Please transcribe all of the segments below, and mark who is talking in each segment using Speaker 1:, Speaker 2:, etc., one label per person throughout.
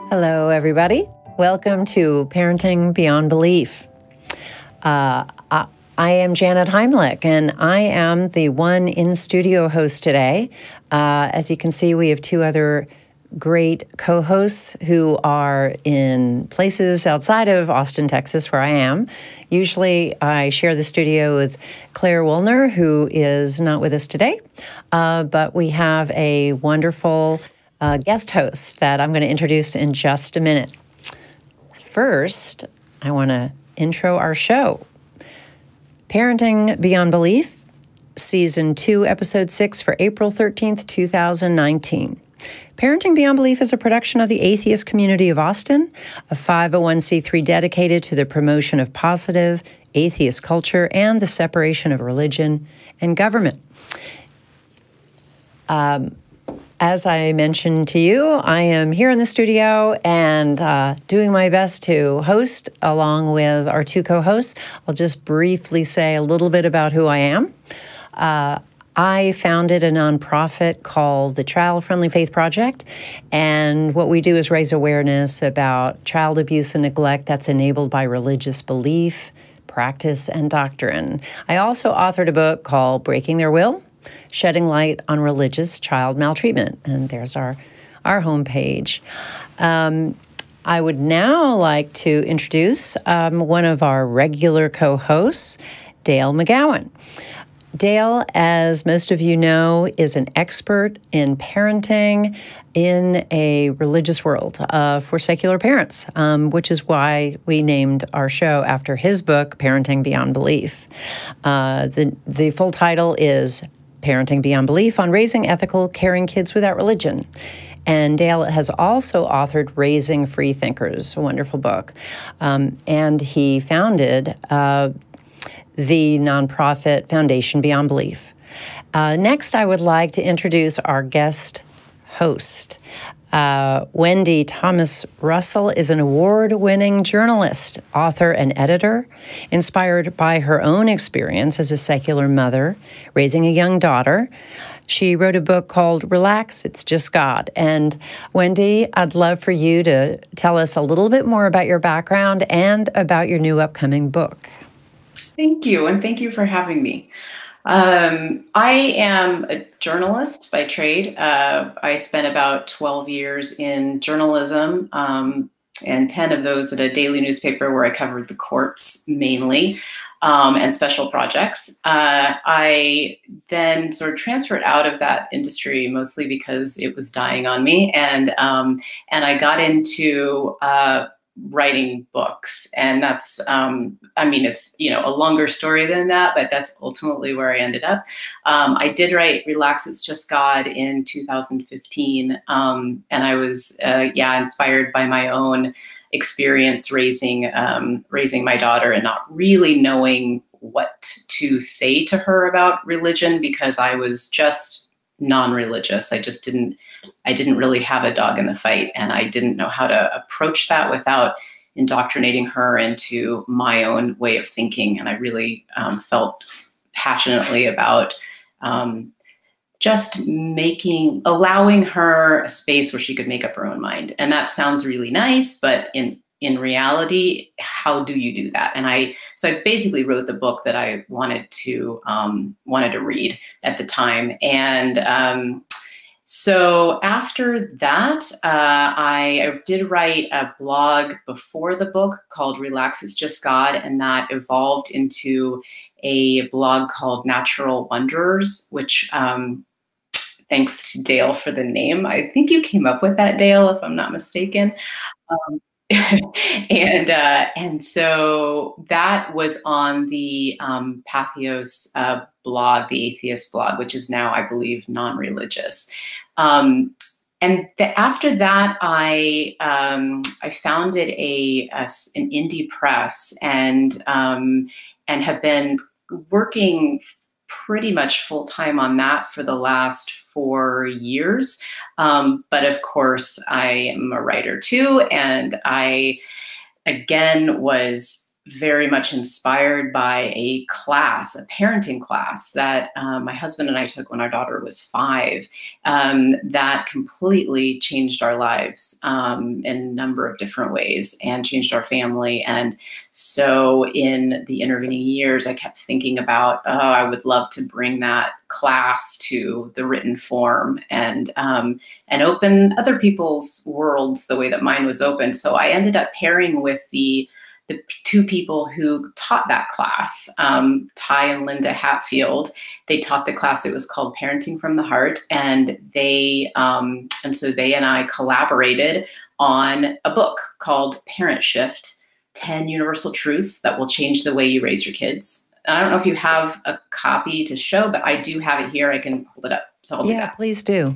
Speaker 1: Hello, everybody. Welcome to Parenting Beyond Belief. I am Janet Heimlich, and I am the one in-studio host today. As you can see, we have two other great co-hosts who are in places outside of Austin, Texas, where I am. Usually, I share the studio with Clare Wuellner, who is not with us today, but we have a wonderful guest host that I'm going to introduce in just a minute. First, I want to intro our show. Parenting Beyond Belief, Season 2, Episode 6 for April 13th, 2019. Parenting Beyond Belief is a production of the Atheist Community of Austin, a 501c3 dedicated to the promotion of positive atheist culture and the separation of religion and government. As I mentioned to you, I am here in the studio and doing my best to host along with our two co-hosts. I'll just briefly say a little bit about who I am. I founded a nonprofit called the Child Friendly Faith Project, and what we do is raise awareness about child abuse and neglect that's enabled by religious belief, practice, and doctrine. I also authored a book called Breaking Their Will, Shedding Light on Religious Child Maltreatment. And there's our homepage. I would now like to introduce one of our regular co-hosts, Dale McGowan. Dale, as most of you know, is an expert in parenting in a religious world for secular parents, which is why we named our show after his book, Parenting Beyond Belief. The full title is Parenting Beyond Belief on Raising Ethical, Caring Kids Without Religion. And Dale has also authored Raising Free Thinkers, a wonderful book. And he founded the nonprofit Foundation Beyond Belief. Next, I would like to introduce our guest host. Wendy Thomas Russell is an award-winning journalist, author, and editor, inspired by her own experience as a secular mother raising a young daughter. She wrote a book called Relax, It's Just God. And Wendy, I'd love for you to tell us a little bit more about your background and about your new upcoming book.
Speaker 2: Thank you, and thank you for having me. I am a journalist by trade. I spent about 12 years in journalism, and 10 of those at a daily newspaper where I covered the courts mainly, and special projects. I then sort of transferred out of that industry mostly because it was dying on me, and I got into writing books. And that's, I mean, it's, you know, a longer story than that, but that's ultimately where I ended up. I did write Relax, It's Just God in 2015. And I was, inspired by my own experience raising my daughter and not really knowing what to say to her about religion because I was just non-religious. I didn't really have a dog in the fight, and I didn't know how to approach that without indoctrinating her into my own way of thinking. And I really felt passionately about just allowing her a space where she could make up her own mind. And that sounds really nice, but in reality, how do you do that? So I basically wrote the book that I wanted to read at the time. And so after that, I did write a blog before the book called Relax, It's Just God, and that evolved into a blog called Natural Wonders, which thanks to Dale for the name. I think you came up with that, Dale, if I'm not mistaken. And so that was on the Patheos blog, the Atheist blog, which is now, I believe, non-religious. And after that, I founded an indie press and have been working pretty much full-time on that for the last 4 years. But of course, I am a writer too, and I, again, was very much inspired by a class, a parenting class that my husband and I took when our daughter was 5, that completely changed our lives in a number of different ways and changed our family. And so in the intervening years, I kept thinking about, oh, I would love to bring that class to the written form and open other people's worlds the way that mine was open. So I ended up pairing with the 2 people who taught that class, Ty and Linda Hatfield. They taught the class. It was called Parenting from the Heart. And so they and I collaborated on a book called Parent Shift, 10 Universal Truths That Will Change the Way You Raise Your Kids. I don't know if you have a copy to show, but I do have it here. I can hold it up. So I'll do that.
Speaker 1: Yeah, please do.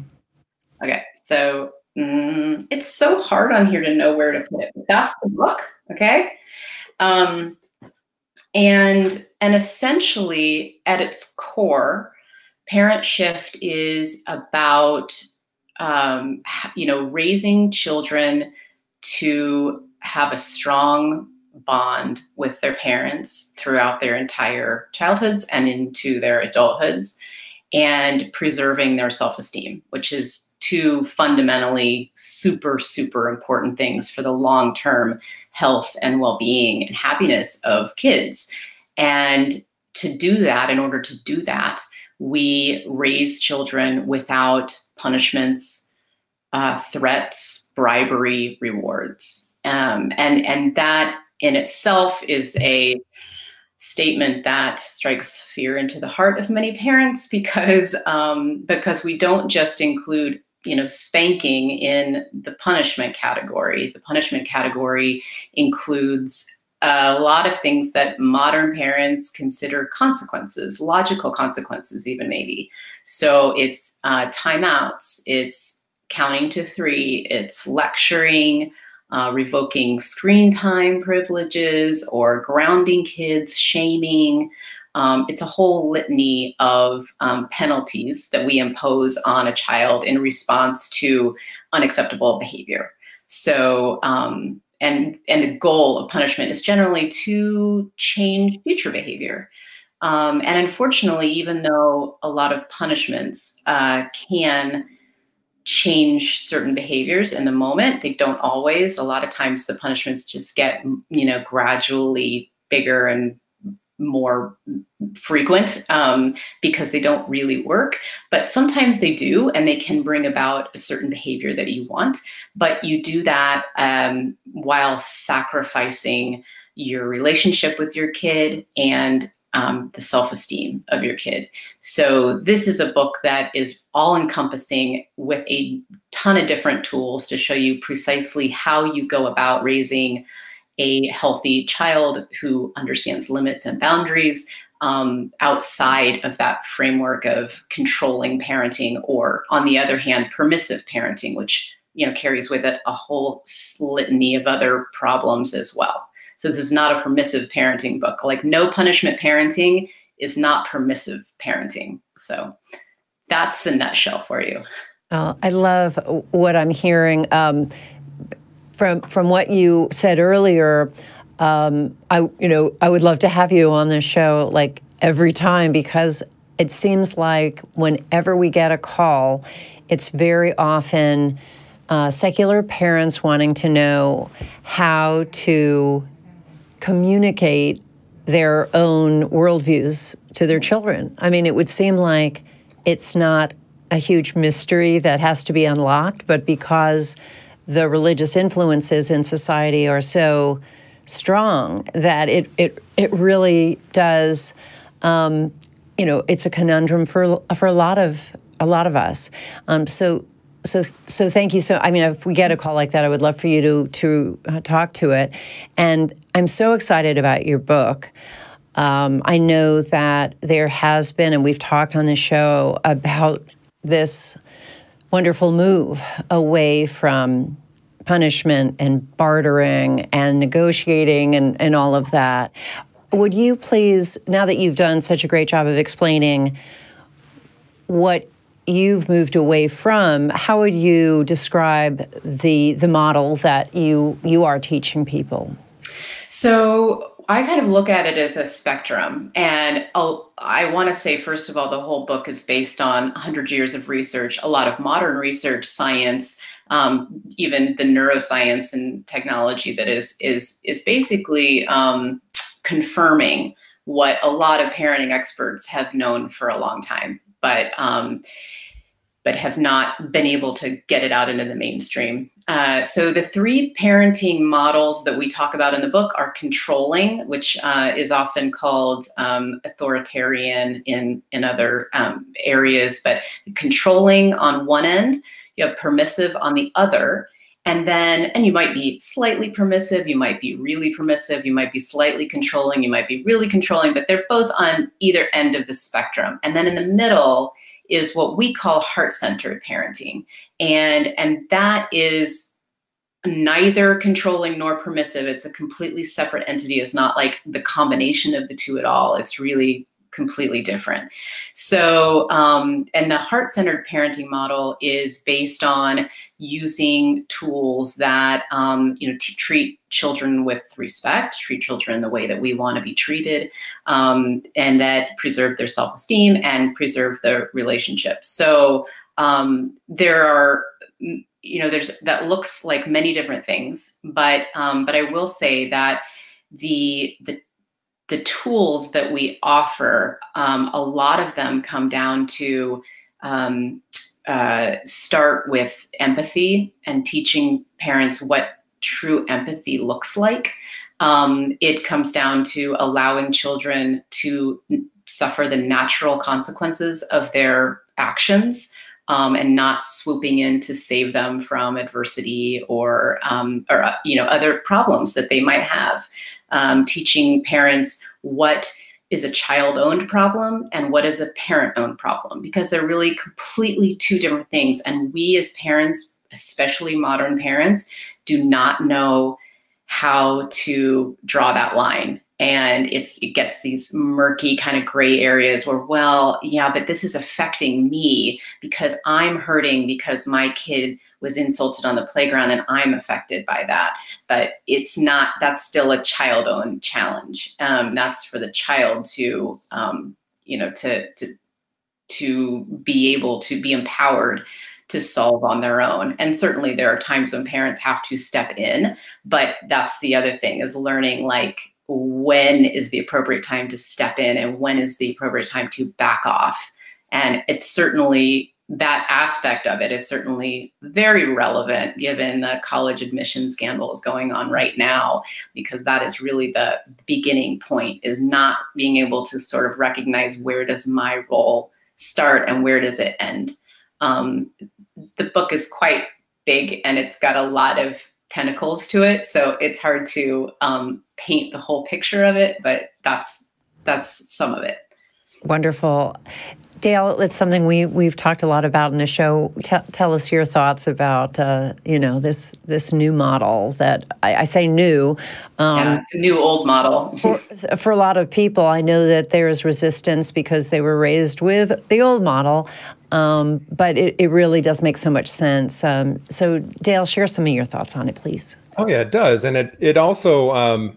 Speaker 2: Okay, so it's so hard on here to know where to put it. But that's the book, okay? And essentially, at its core, Parent Shift is about raising children to have a strong bond with their parents throughout their entire childhoods and into their adulthoods, and preserving their self-esteem, which is 2 fundamentally super, super important things for the long-term health and well-being and happiness of kids. And to do that, in order to do that, we raise children without punishments, threats, bribery, rewards. And that in itself is a statement that strikes fear into the heart of many parents because we don't just include spanking in the punishment category. The punishment category includes a lot of things that modern parents consider consequences, logical consequences even maybe. So it's timeouts, it's counting to 3, it's lecturing, revoking screen time privileges, or grounding kids, shaming. It's a whole litany of penalties that we impose on a child in response to unacceptable behavior. So, and the goal of punishment is generally to change future behavior. And unfortunately, even though a lot of punishments can change certain behaviors in the moment, they don't always. A lot of times the punishments just get, gradually bigger and more frequent because they don't really work. But sometimes they do, and they can bring about a certain behavior that you want. But you do that while sacrificing your relationship with your kid and the self-esteem of your kid. So this is a book that is all-encompassing with a ton of different tools to show you precisely how you go about raising a healthy child who understands limits and boundaries outside of that framework of controlling parenting, or on the other hand, permissive parenting, which carries with it a whole litany of other problems as well. So this is not a permissive parenting book. Like, no punishment parenting is not permissive parenting. So that's the nutshell for you.
Speaker 1: I love what I'm hearing. From what you said earlier, I would love to have you on this show like every time, because it seems like whenever we get a call, it's very often secular parents wanting to know how to communicate their own worldviews to their children. I mean, it would seem like it's not a huge mystery that has to be unlocked, but because the religious influences in society are so strong that it really does, it's a conundrum for a lot of us. So thank you. So, I mean, if we get a call like that, I would love for you to talk to it. And I'm so excited about your book. I know that there has been, and we've talked on this show about this wonderful move away from punishment and bartering and negotiating and all of that. would you please, now that you've done such a great job of explaining what you've moved away from, how would you describe the model that you are teaching people?
Speaker 2: So I kind of look at it as a spectrum. And I want to say, first of all, the whole book is based on 100 years of research, a lot of modern research, science, even the neuroscience and technology that is basically confirming what a lot of parenting experts have known for a long time, but have not been able to get it out into the mainstream. So the three parenting models that we talk about in the book are controlling, which is often called authoritarian in other areas, but controlling on one end, you have permissive on the other. And you might be slightly permissive, you might be really permissive, you might be slightly controlling, you might be really controlling, but they're both on either end of the spectrum. And then in the middle is what we call heart-centered parenting. And that is neither controlling nor permissive. It's a completely separate entity. It's not like the combination of the two at all. It's really completely different. So, and the heart-centered parenting model is based on using tools that, treat children with respect, treat children the way that we want to be treated, and that preserve their self-esteem and preserve their relationships. So there are, that looks like many different things, but I will say that the tools that we offer, a lot of them come down to start with empathy and teaching parents what true empathy looks like. It comes down to allowing children to suffer the natural consequences of their actions, and not swooping in to save them from adversity or other problems that they might have. Teaching parents what is a child-owned problem and what is a parent-owned problem, because they're really completely two different things. And we as parents, especially modern parents, do not know how to draw that line. And it gets these murky kind of gray areas where, well, yeah, but this is affecting me because I'm hurting because my kid was insulted on the playground and I'm affected by that. But it's not, that's still a child-owned challenge. That's for the child to, to be able to be empowered to solve on their own. And certainly there are times when parents have to step in, but that's the other thing, is learning, like, when is the appropriate time to step in and when is the appropriate time to back off. And it's certainly, that aspect of it is certainly very relevant given the college admission scandals going on right now, because that is really the beginning point, is not being able to sort of recognize, where does my role start and where does it end? The book is quite big and it's got a lot of tentacles to it, so it's hard to paint the whole picture of it, but that's some of it.
Speaker 1: Wonderful. Dale, it's something we've talked a lot about in the show. Tell us your thoughts about this new model that I say new.
Speaker 2: Yeah, it's a new old model.
Speaker 1: For a lot of people, I know that there's resistance because they were raised with the old model, but it really does make so much sense. So Dale, share some of your thoughts on it, please.
Speaker 3: Oh yeah, it does, and it also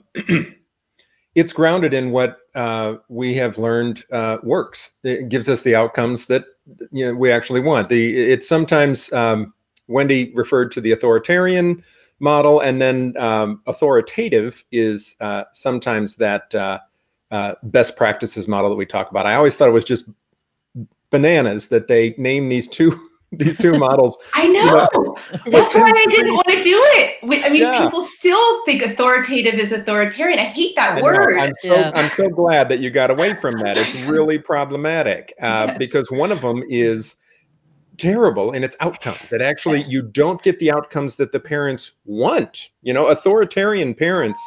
Speaker 3: it's grounded in what we have learned works. It gives us the outcomes that we actually want. It's sometimes Wendy referred to the authoritarian model, and then authoritative is sometimes that best practices model that we talk about. I always thought it was just bananas that they name these two models.
Speaker 2: I know. That's why I didn't want to do it. I mean, people still think authoritative is authoritarian. I hate that word.
Speaker 3: I'm so glad that you got away from that. It's really problematic because one of them is terrible in its outcomes. It actually, you don't get the outcomes that the parents want. Authoritarian parents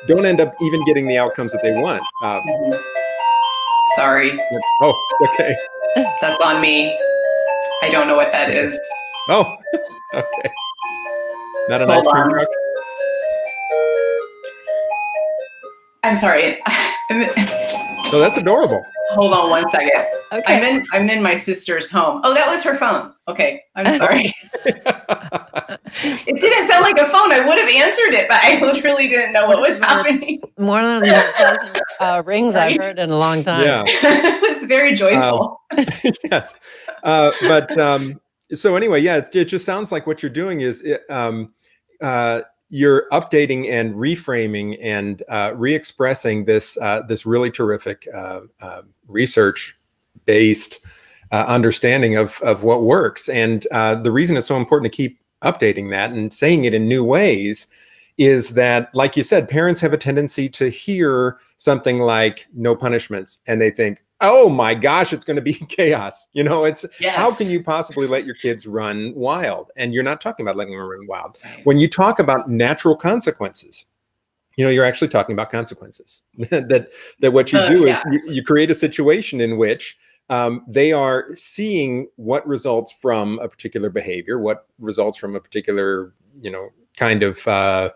Speaker 3: don't end up even getting the outcomes that they want.
Speaker 2: Sorry.
Speaker 3: Oh, it's okay.
Speaker 2: That's on me. I don't know what that is.
Speaker 3: Oh, okay. Not an ice cream truck?
Speaker 2: I'm sorry.
Speaker 3: No, that's adorable.
Speaker 2: Hold on one second.
Speaker 1: Okay.
Speaker 2: I'm in my sister's home. Oh, that was her phone. Okay, I'm sorry. It didn't sound like a phone. I would have answered it, but I literally didn't know what was happening.
Speaker 1: One of the more pleasant rings I've heard in a long time.
Speaker 3: Yeah.
Speaker 2: It was very joyful.
Speaker 3: Yes. So anyway, yeah, it just sounds like what you're doing is you're updating and reframing and re-expressing this really terrific research-based understanding of what works. And the reason it's so important to keep updating that and saying it in new ways is that, like you said, parents have a tendency to hear something like no punishments, and they think, oh my gosh, it's going to be chaos. You know, it's how can you possibly let your kids run wild? And you're not talking about letting them run wild. When you talk about natural consequences, you know, you're actually talking about consequences. that what you do is you create a situation in which they are seeing what results from a particular behavior, what results from a particular, you know, kind of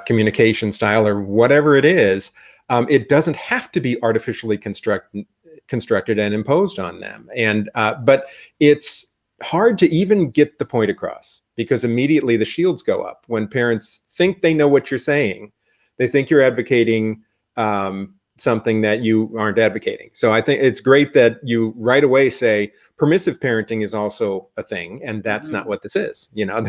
Speaker 3: communication style or whatever it is. It doesn't have to be artificially constructed and imposed on them. And but it's hard to even get the point across because immediately the shields go up when parents think they know what you're saying. They think you're advocating something that you aren't advocating. So I think it's great that you right away say permissive parenting is also a thing, and that's not what this is. You know,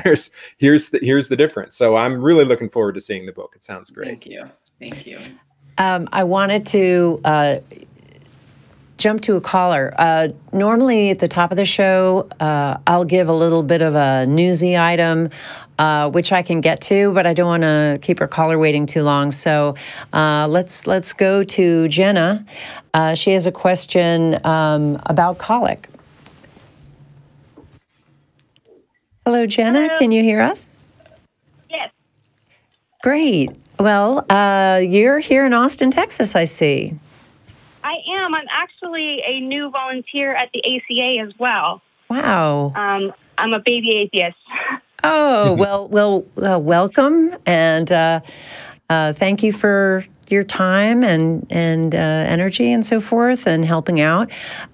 Speaker 3: here's the difference. So I'm really looking forward to seeing the book. It sounds great.
Speaker 2: Thank you. Thank you.
Speaker 1: I wanted to jump to a caller. Normally at the top of the show, I'll give a little bit of a newsy item, which I can get to, but I don't want to keep our caller waiting too long. So let's go to Jenna. She has a question about colic. Hello, Jenna.
Speaker 4: Hello.
Speaker 1: Can you hear us?
Speaker 4: Yes.
Speaker 1: Great. Well, you're here in Austin, Texas, I see.
Speaker 4: I am. I'm actually a new volunteer at the ACA as well.
Speaker 1: Wow.
Speaker 4: I'm a baby atheist.
Speaker 1: Oh, well, welcome, and thank you for your time and energy and so forth and helping out.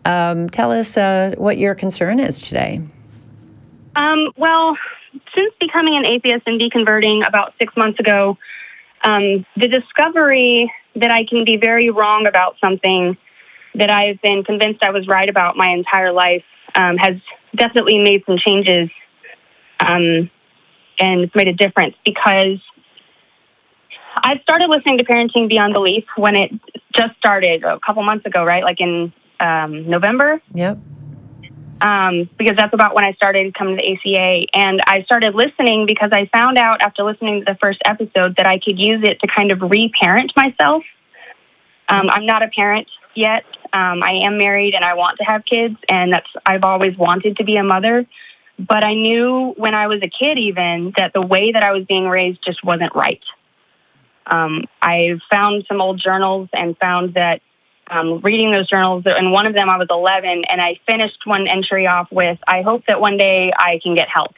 Speaker 1: Tell us what your concern is today.
Speaker 4: Well, since becoming an atheist and deconverting about 6 months ago, the discovery that I can be very wrong about something that I've been convinced I was right about my entire life has definitely made some changes and it's made a difference because I started listening to Parenting Beyond Belief when it just started a couple months ago, right? Like in November?
Speaker 1: Yep.
Speaker 4: Because that's about when I started coming to the ACA. And I started listening because I found out after listening to the first episode that I could use it to kind of re-parent myself. I'm not a parent yet. I am married and I want to have kids, and I've always wanted to be a mother. But I knew when I was a kid even that the way that I was being raised just wasn't right. I found some old journals and found that reading those journals, and one of them I was 11, and I finished one entry off with, I hope that one day I can get help.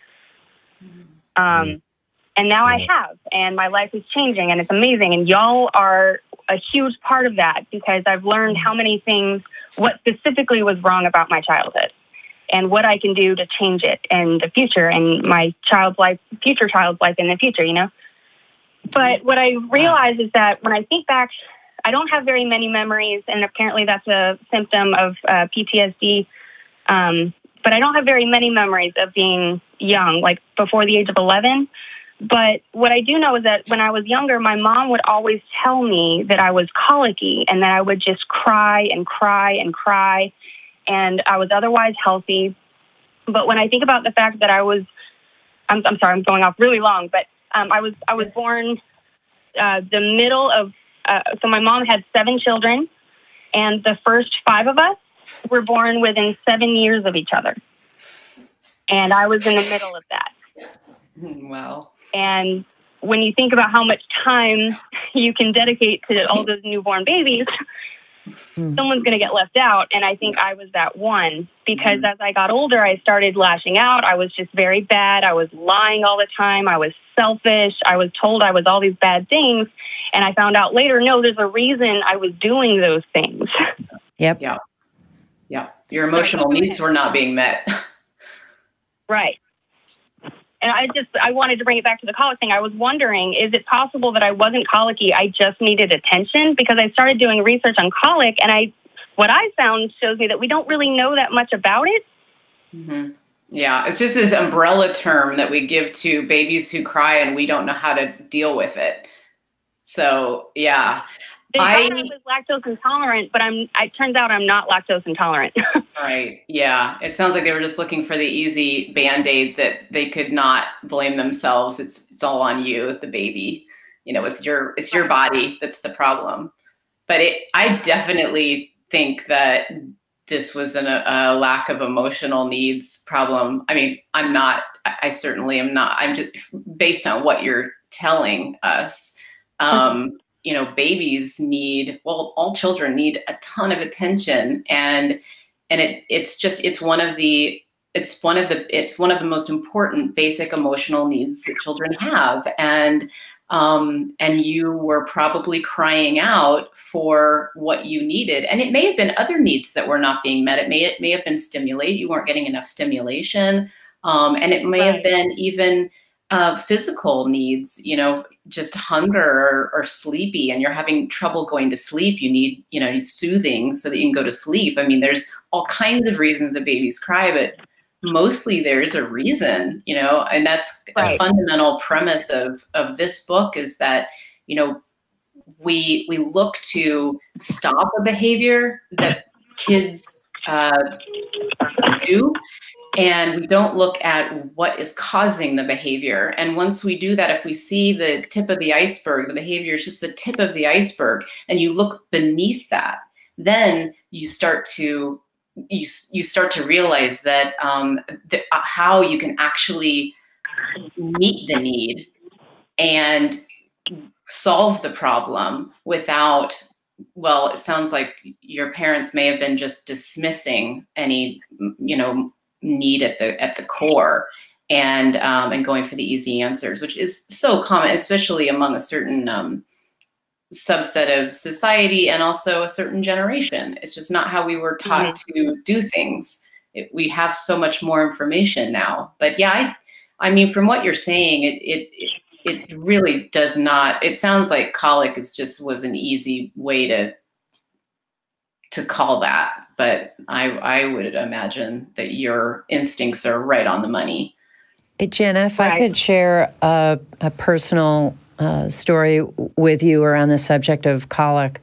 Speaker 4: And now I have, and my life is changing, and it's amazing. And y'all are a huge part of that because I've learned how many things, what specifically was wrong about my childhood and what I can do to change it in the future and my future child's life in the future, you know? But what I realize is that when I think back, I don't have very many memories, and apparently that's a symptom of PTSD. But I don't have very many memories of being young, like before the age of 11. But what I do know is that when I was younger, my mom would always tell me that I was colicky and that I would just cry and cry and cry, and I was otherwise healthy. But when I think about the fact that I'm sorry, I'm going off really long, but I was born the middle of, so my mom had 7 children, and the first 5 of us were born within 7 years of each other. And I was in the middle of that.
Speaker 2: Wow.
Speaker 4: And when you think about how much time you can dedicate to all those newborn babies, someone's going to get left out. And I think I was that one, because as I got older, I started lashing out. I was just very bad. I was lying all the time. I was selfish. I was told I was all these bad things. And I found out later, no, there's a reason I was doing those things.
Speaker 1: Yep.
Speaker 2: Yeah. Yeah. Your emotional needs were not being met.
Speaker 4: Right. And I wanted to bring it back to the colic thing. I was wondering, is it possible that I wasn't colicky, I just needed attention? Because I started doing research on colic, and what I found shows me that we don't really know that much about it.
Speaker 2: Mm-hmm. Yeah, it's just this umbrella term that we give to babies who cry, and we don't know how to deal with it. So, yeah.
Speaker 4: I was lactose intolerant, but it turns out I'm not lactose intolerant.
Speaker 2: Right. Yeah. It sounds like they were just looking for the easy Band-Aid that they could not blame themselves. It's all on you, the baby. You know, it's your body that's the problem. But I definitely think that this was a lack of emotional needs problem. I mean, I certainly am not. I'm just, based on what you're telling us, you know, babies need, well, all children need a ton of attention, and it's one of the most important basic emotional needs that children have. And you were probably crying out for what you needed. And it may have been other needs that were not being met. It may have been stimulate. You weren't getting enough stimulation. And it may have been even physical needs, you know, just hunger or sleepy, and you're having trouble going to sleep. You need, you know, soothing so that you can go to sleep. I mean, there's all kinds of reasons that babies cry, but mostly there's a reason, you know, and that's a fundamental premise of this book, is that, you know, we look to stop a behavior that kids do, and we don't look at what is causing the behavior. And once we do that, if we see the tip of the iceberg, the behavior is just the tip of the iceberg, and you look beneath that, then you start to realize that how you can actually meet the need and solve the problem without, well, it sounds like your parents may have been just dismissing any, you know, need at the core, and going for the easy answers, which is so common, especially among a certain subset of society and also a certain generation. It's just not how we were taught to do things. We have so much more information now. But yeah, I mean, from what you're saying, it really does not. It sounds like colic was an easy way to call that. But I would imagine that your instincts are right on the money.
Speaker 1: Hey, Jenna, if I could share a personal story with you around the subject of colic.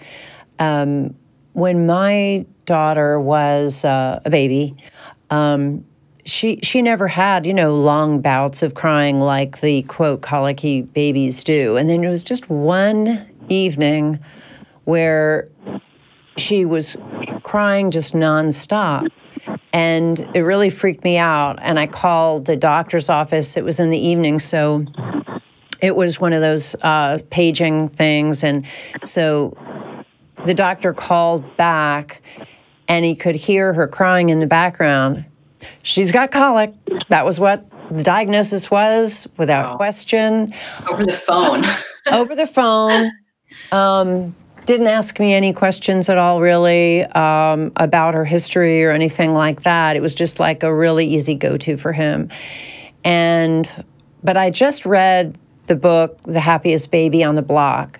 Speaker 1: When my daughter was a baby, she never had, you know, long bouts of crying like the, quote, colicky babies do. And then it was just one evening where she was crying just nonstop. And it really freaked me out. And I called the doctor's office. It was in the evening, so it was one of those paging things. And so the doctor called back, and he could hear her crying in the background. She's got colic. That was what the diagnosis was, without question.
Speaker 2: Over the phone.
Speaker 1: Over the phone. Didn't ask me any questions at all, really, about her history or anything like that. It was just like a really easy go-to for him. But I just read the book, The Happiest Baby on the Block,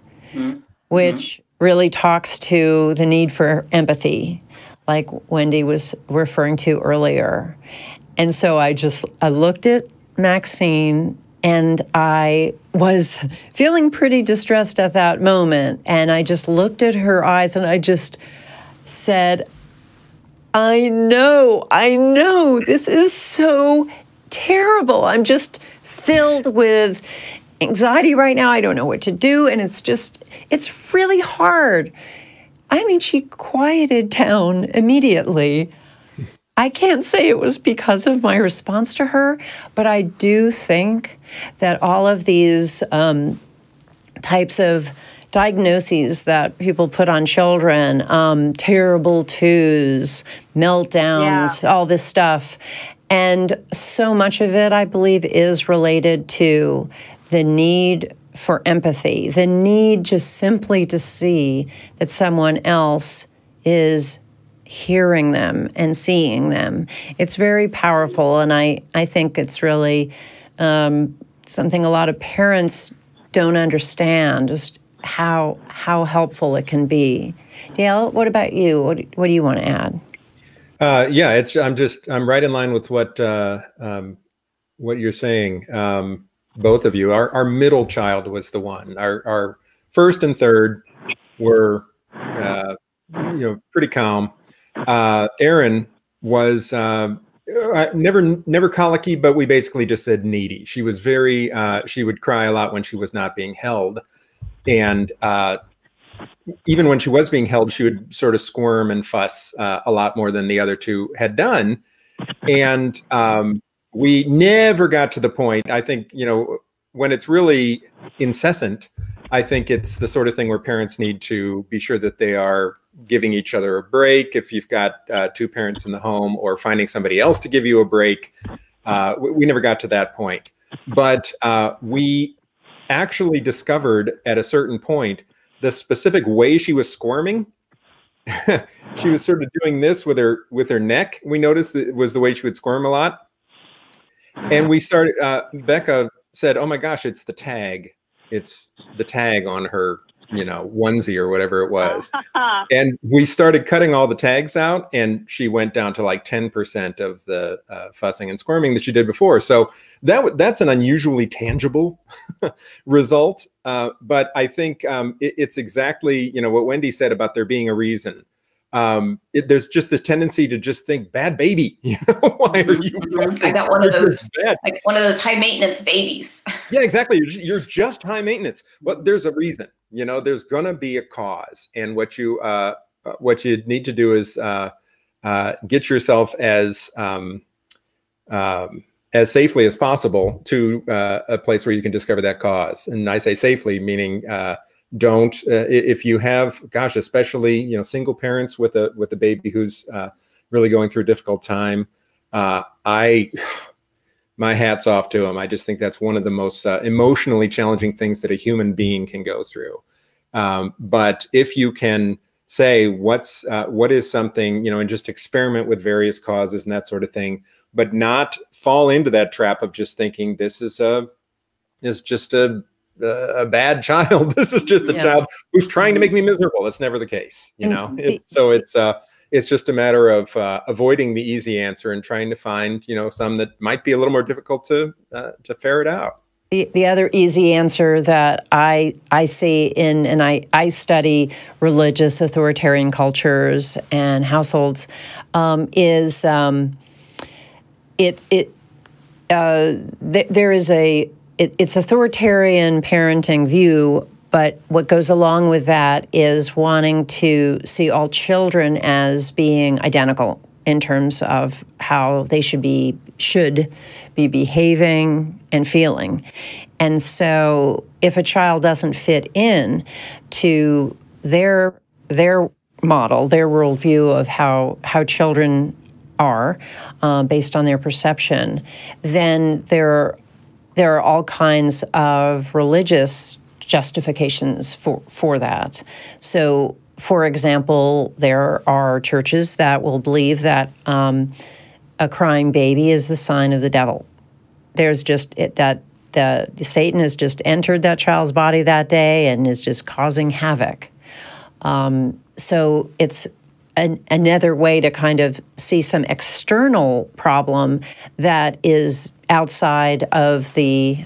Speaker 1: which really talks to the need for empathy, like Wendy was referring to earlier. And so I looked at Maxine, and I was feeling pretty distressed at that moment. And I just looked at her eyes, and I just said, I know, this is so terrible. I'm just filled with anxiety right now. I don't know what to do. And it's really hard. I mean, she quieted down immediately. I can't say it was because of my response to her, but I do think that all of these types of diagnoses that people put on children, terrible twos, meltdowns, all this stuff. And so much of it, I believe, is related to the need for empathy, the need just simply to see that someone else is hearing them and seeing them. It's very powerful, and I think it's really something a lot of parents don't understand, just how helpful it can be. Dale, what about you? What do you want to add?
Speaker 3: Yeah, I'm right in line with what you're saying, both of you. Our middle child was the one. Our first and third were pretty calm. Erin was never colicky, but we basically just said needy. She was very she would cry a lot when she was not being held, and even when she was being held, she would sort of squirm and fuss a lot more than the other two had done. And we never got to the point, I think, when it's really incessant, I think it's the sort of thing where parents need to be sure that they are giving each other a break. If you've got two parents in the home, or finding somebody else to give you a break. We never got to that point. But we actually discovered at a certain point the specific way she was squirming. She was sort of doing this with her neck. We noticed that it was the way she would squirm a lot. And we started, Becca said, "Oh my gosh, it's the tag. It's the tag on her, onesie or whatever it was." And we started cutting all the tags out, and she went down to like 10% of the fussing and squirming that she did before. So that's an unusually tangible result. But I think it's exactly, what Wendy said about there being a reason. There's just this tendency to just think, bad baby. Why are you fussing?
Speaker 2: I got one of those, like one of those high maintenance babies.
Speaker 3: Yeah, exactly. You're just high maintenance. But there's a reason. There's gonna be a cause, and what you need to do is get yourself as safely as possible to a place where you can discover that cause. And I say safely, meaning don't if you have, gosh, especially single parents with a baby who's really going through a difficult time. My hat's off to them. I just think that's one of the most emotionally challenging things that a human being can go through. But if you can say what is something, and just experiment with various causes and that sort of thing, but not fall into that trap of just thinking this is just a bad child. This is just a child who's trying to make me miserable. That's never the case, It's just a matter of avoiding the easy answer and trying to find, some that might be a little more difficult to ferret out.
Speaker 1: The other easy answer that I see and I study religious authoritarian cultures and households is there is it's authoritarian parenting view, but what goes along with that is wanting to see all children as being identical in terms of how they should be behaving and feeling. And so if a child doesn't fit in to their model, their worldview of how children are based on their perception, then there are all kinds of religious justifications for that. So, for example, there are churches that will believe that a crying baby is the sign of the devil. There's just that Satan has just entered that child's body that day and is just causing havoc. So it's another way to kind of see some external problem that is outside of the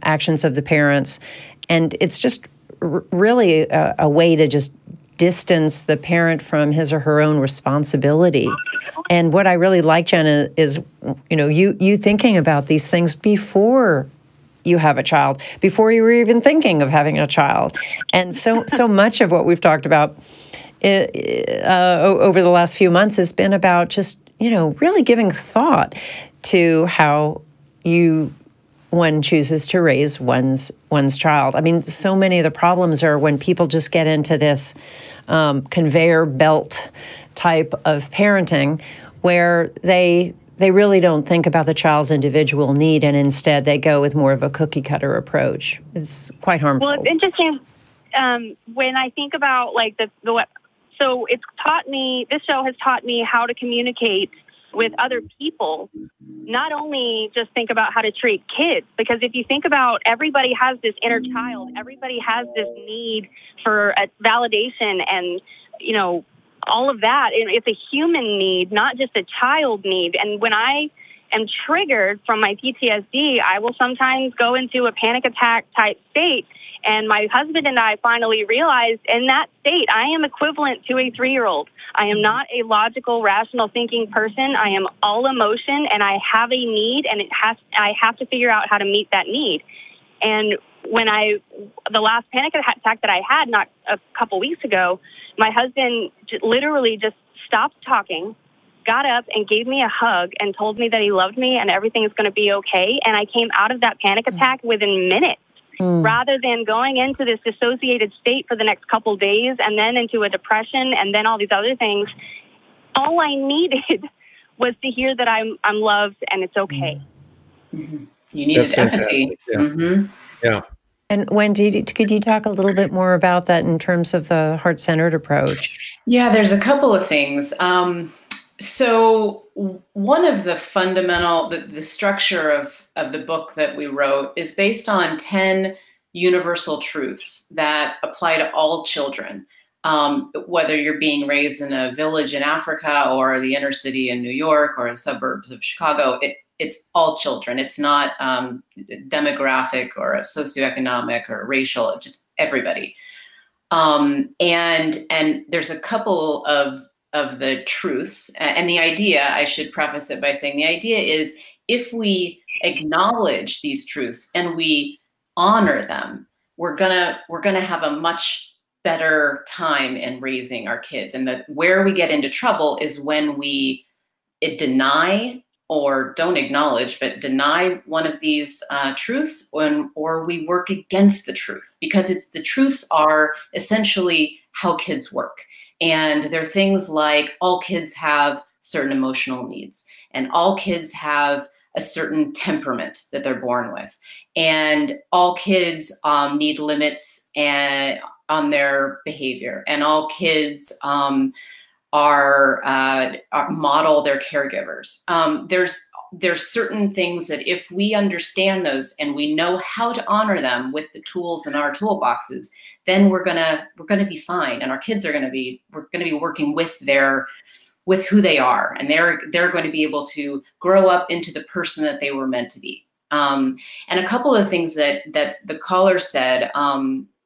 Speaker 1: actions of the parents. And it's just really a way to just distance the parent from his or her own responsibility. And what I really like, Jenna, is you thinking about these things before you have a child, before you were even thinking of having a child. And so much of what we've talked about over the last few months has been about just really giving thought to how you one chooses to raise one's child. I mean, so many of the problems are when people just get into this conveyor belt type of parenting where they really don't think about the child's individual need, and instead they go with more of a cookie cutter approach. It's quite harmful.
Speaker 4: Well, it's interesting when I think about like so it's taught me, this show has taught me how to communicate with other people, not only just think about how to treat kids, because if you think about, everybody has this inner child, everybody has this need for a validation and, you know, all of that. It's a human need, not just a child need. And when I am triggered from my PTSD, I will sometimes go into a panic attack type state. And my husband and I finally realized in that state, I am equivalent to a 3-year-old. I am not a logical, rational thinking person. I am all emotion, and I have a need, and I have to figure out how to meet that need. And when the last panic attack that I had, not a couple weeks ago, my husband literally just stopped talking, got up and gave me a hug and told me that he loved me and everything is going to be okay. And I came out of that panic attack within minutes. Rather than going into this dissociated state for the next couple of days and then into a depression and then all these other things, all I needed was to hear that I'm loved and it's okay.
Speaker 2: Mm-hmm. You needed empathy.
Speaker 3: Yeah.
Speaker 2: Mm-hmm.
Speaker 3: Yeah.
Speaker 1: And Wendy, could you talk a little bit more about that in terms of the heart-centered approach?
Speaker 2: Yeah, there's a couple of things. So one of the fundamental, the structure of the book that we wrote is based on 10 universal truths that apply to all children, whether you're being raised in a village in Africa or the inner city in New York or the suburbs of Chicago. It's all children. It's not demographic or socioeconomic or racial, it's just everybody. And there's a couple of the truths, and the idea, I should preface it by saying, the idea is if we acknowledge these truths and we honor them, we're gonna have a much better time in raising our kids. And where we get into trouble is when we deny or don't acknowledge, but deny one of these truths, or we work against the truth, because the truths are essentially how kids work. And there are things like all kids have certain emotional needs, and all kids have a certain temperament that they're born with, and all kids need limits on their behavior, and all kids are model their caregivers. There's certain things that if we understand those and we know how to honor them with the tools in our toolboxes, then we're gonna be fine, and our kids we're gonna be working with who they are, and they're going to be able to grow up into the person that they were meant to be. And a couple of things that the caller said,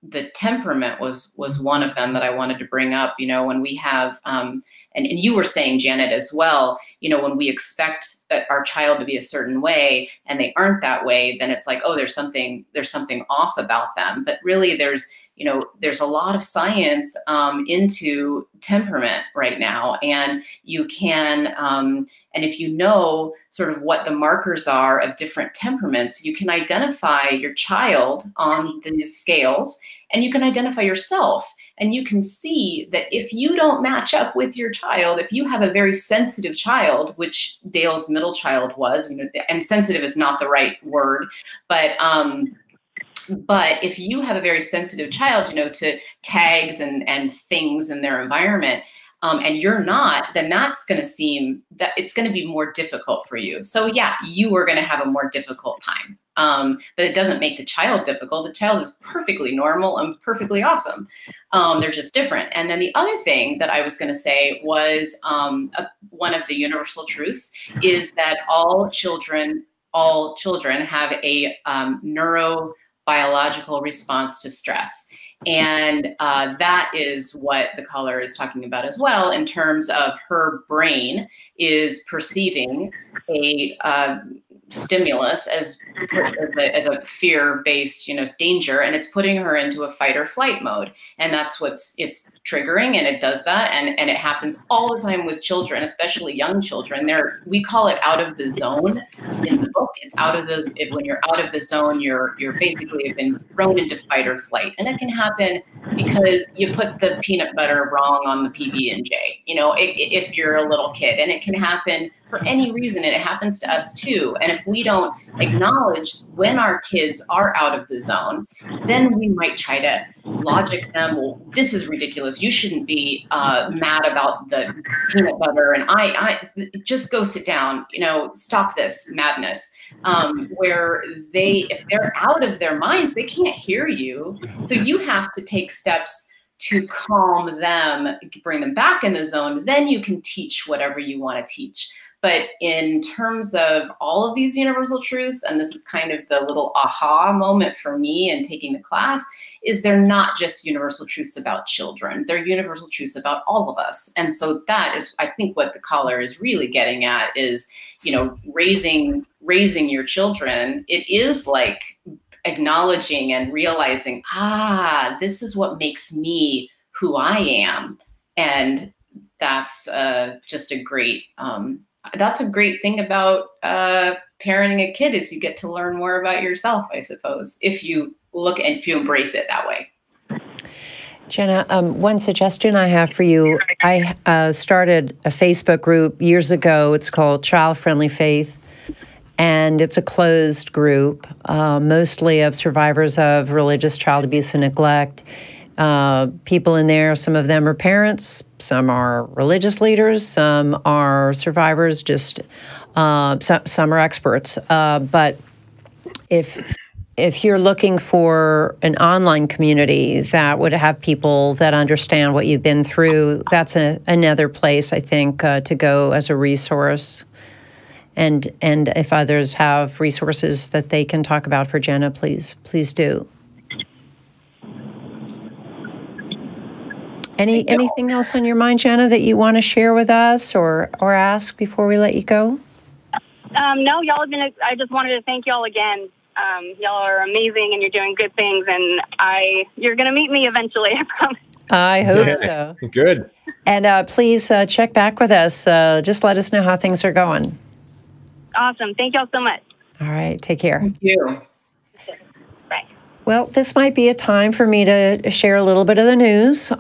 Speaker 2: the temperament was one of them that I wanted to bring up. You know, when we have, and you were saying, Janet, as well, you know, when we expect our child to be a certain way and they aren't that way, then it's like, oh, there's something off about them. But really there's a lot of science into temperament right now, and you can, and if you know sort of what the markers are of different temperaments, you can identify your child on these scales, and you can identify yourself, and you can see that if you don't match up with your child, if you have a very sensitive child, which Dale's middle child was, and sensitive is not the right word, but if you have a very sensitive child, to tags and things in their environment, and you're not, then that's going to seem that it's going to be more difficult for you. So yeah, you are going to have a more difficult time. But it doesn't make the child difficult. The child is perfectly normal and perfectly awesome. They're just different. And then the other thing that I was going to say was one of the universal truths is that all children have a neurobiological response to stress. And that is what the caller is talking about as well, in terms of her brain is perceiving a stimulus as a fear-based, danger, and it's putting her into a fight or flight mode. And that's it's triggering, and it does that, and it happens all the time with children, especially young children. We call it out of the zone in the book. It's out of those, when you're out of the zone, you're basically have been thrown into fight or flight. And it can happen because you put the peanut butter wrong on the PB&J, you know, if you're a little kid. And it can happen for any reason, and it happens to us too. And if we don't acknowledge when our kids are out of the zone, then we might try to logic them. Well, this is ridiculous. You shouldn't be mad about the peanut butter. And I just go sit down, you know, stop this madness. Where if they're out of their minds, they can't hear you. So you have to take steps to calm them, bring them back in the zone. Then you can teach whatever you want to teach. But in terms of all of these universal truths, and this is kind of the little aha moment for me in taking the class, is they're not just universal truths about children. They're universal truths about all of us. And so that is, I think, what the caller is really getting at is, you know, raising your children. It is like acknowledging and realizing, this is what makes me who I am. And that's just a great, that's a great thing about parenting a kid, is you get to learn more about yourself, I suppose, if you embrace it that way.
Speaker 1: Jenna, one suggestion I have for you. I started a Facebook group years ago. It's called Child Friendly Faith, and it's a closed group, mostly of survivors of religious child abuse and neglect. People in there, some of them are parents, some are religious leaders, some are survivors, just some are experts. But if you're looking for an online community that would have people that understand what you've been through, that's another place, I think, to go as a resource. And if others have resources that they can talk about for Jenna, please do. Anything else on your mind, Jenna, that you want to share with us or ask before we let you go?
Speaker 4: No, y'all have been. I just wanted to thank y'all again. Y'all are amazing, and you're doing good things. And you're going to meet me eventually, I promise.
Speaker 1: I hope so.
Speaker 3: Good.
Speaker 1: And please check back with us. Just let us know how things are going.
Speaker 4: Awesome. Thank y'all so much.
Speaker 1: All right. Take care.
Speaker 2: Thank you.
Speaker 4: Bye.
Speaker 1: Well, this might be a time for me to share a little bit of the news.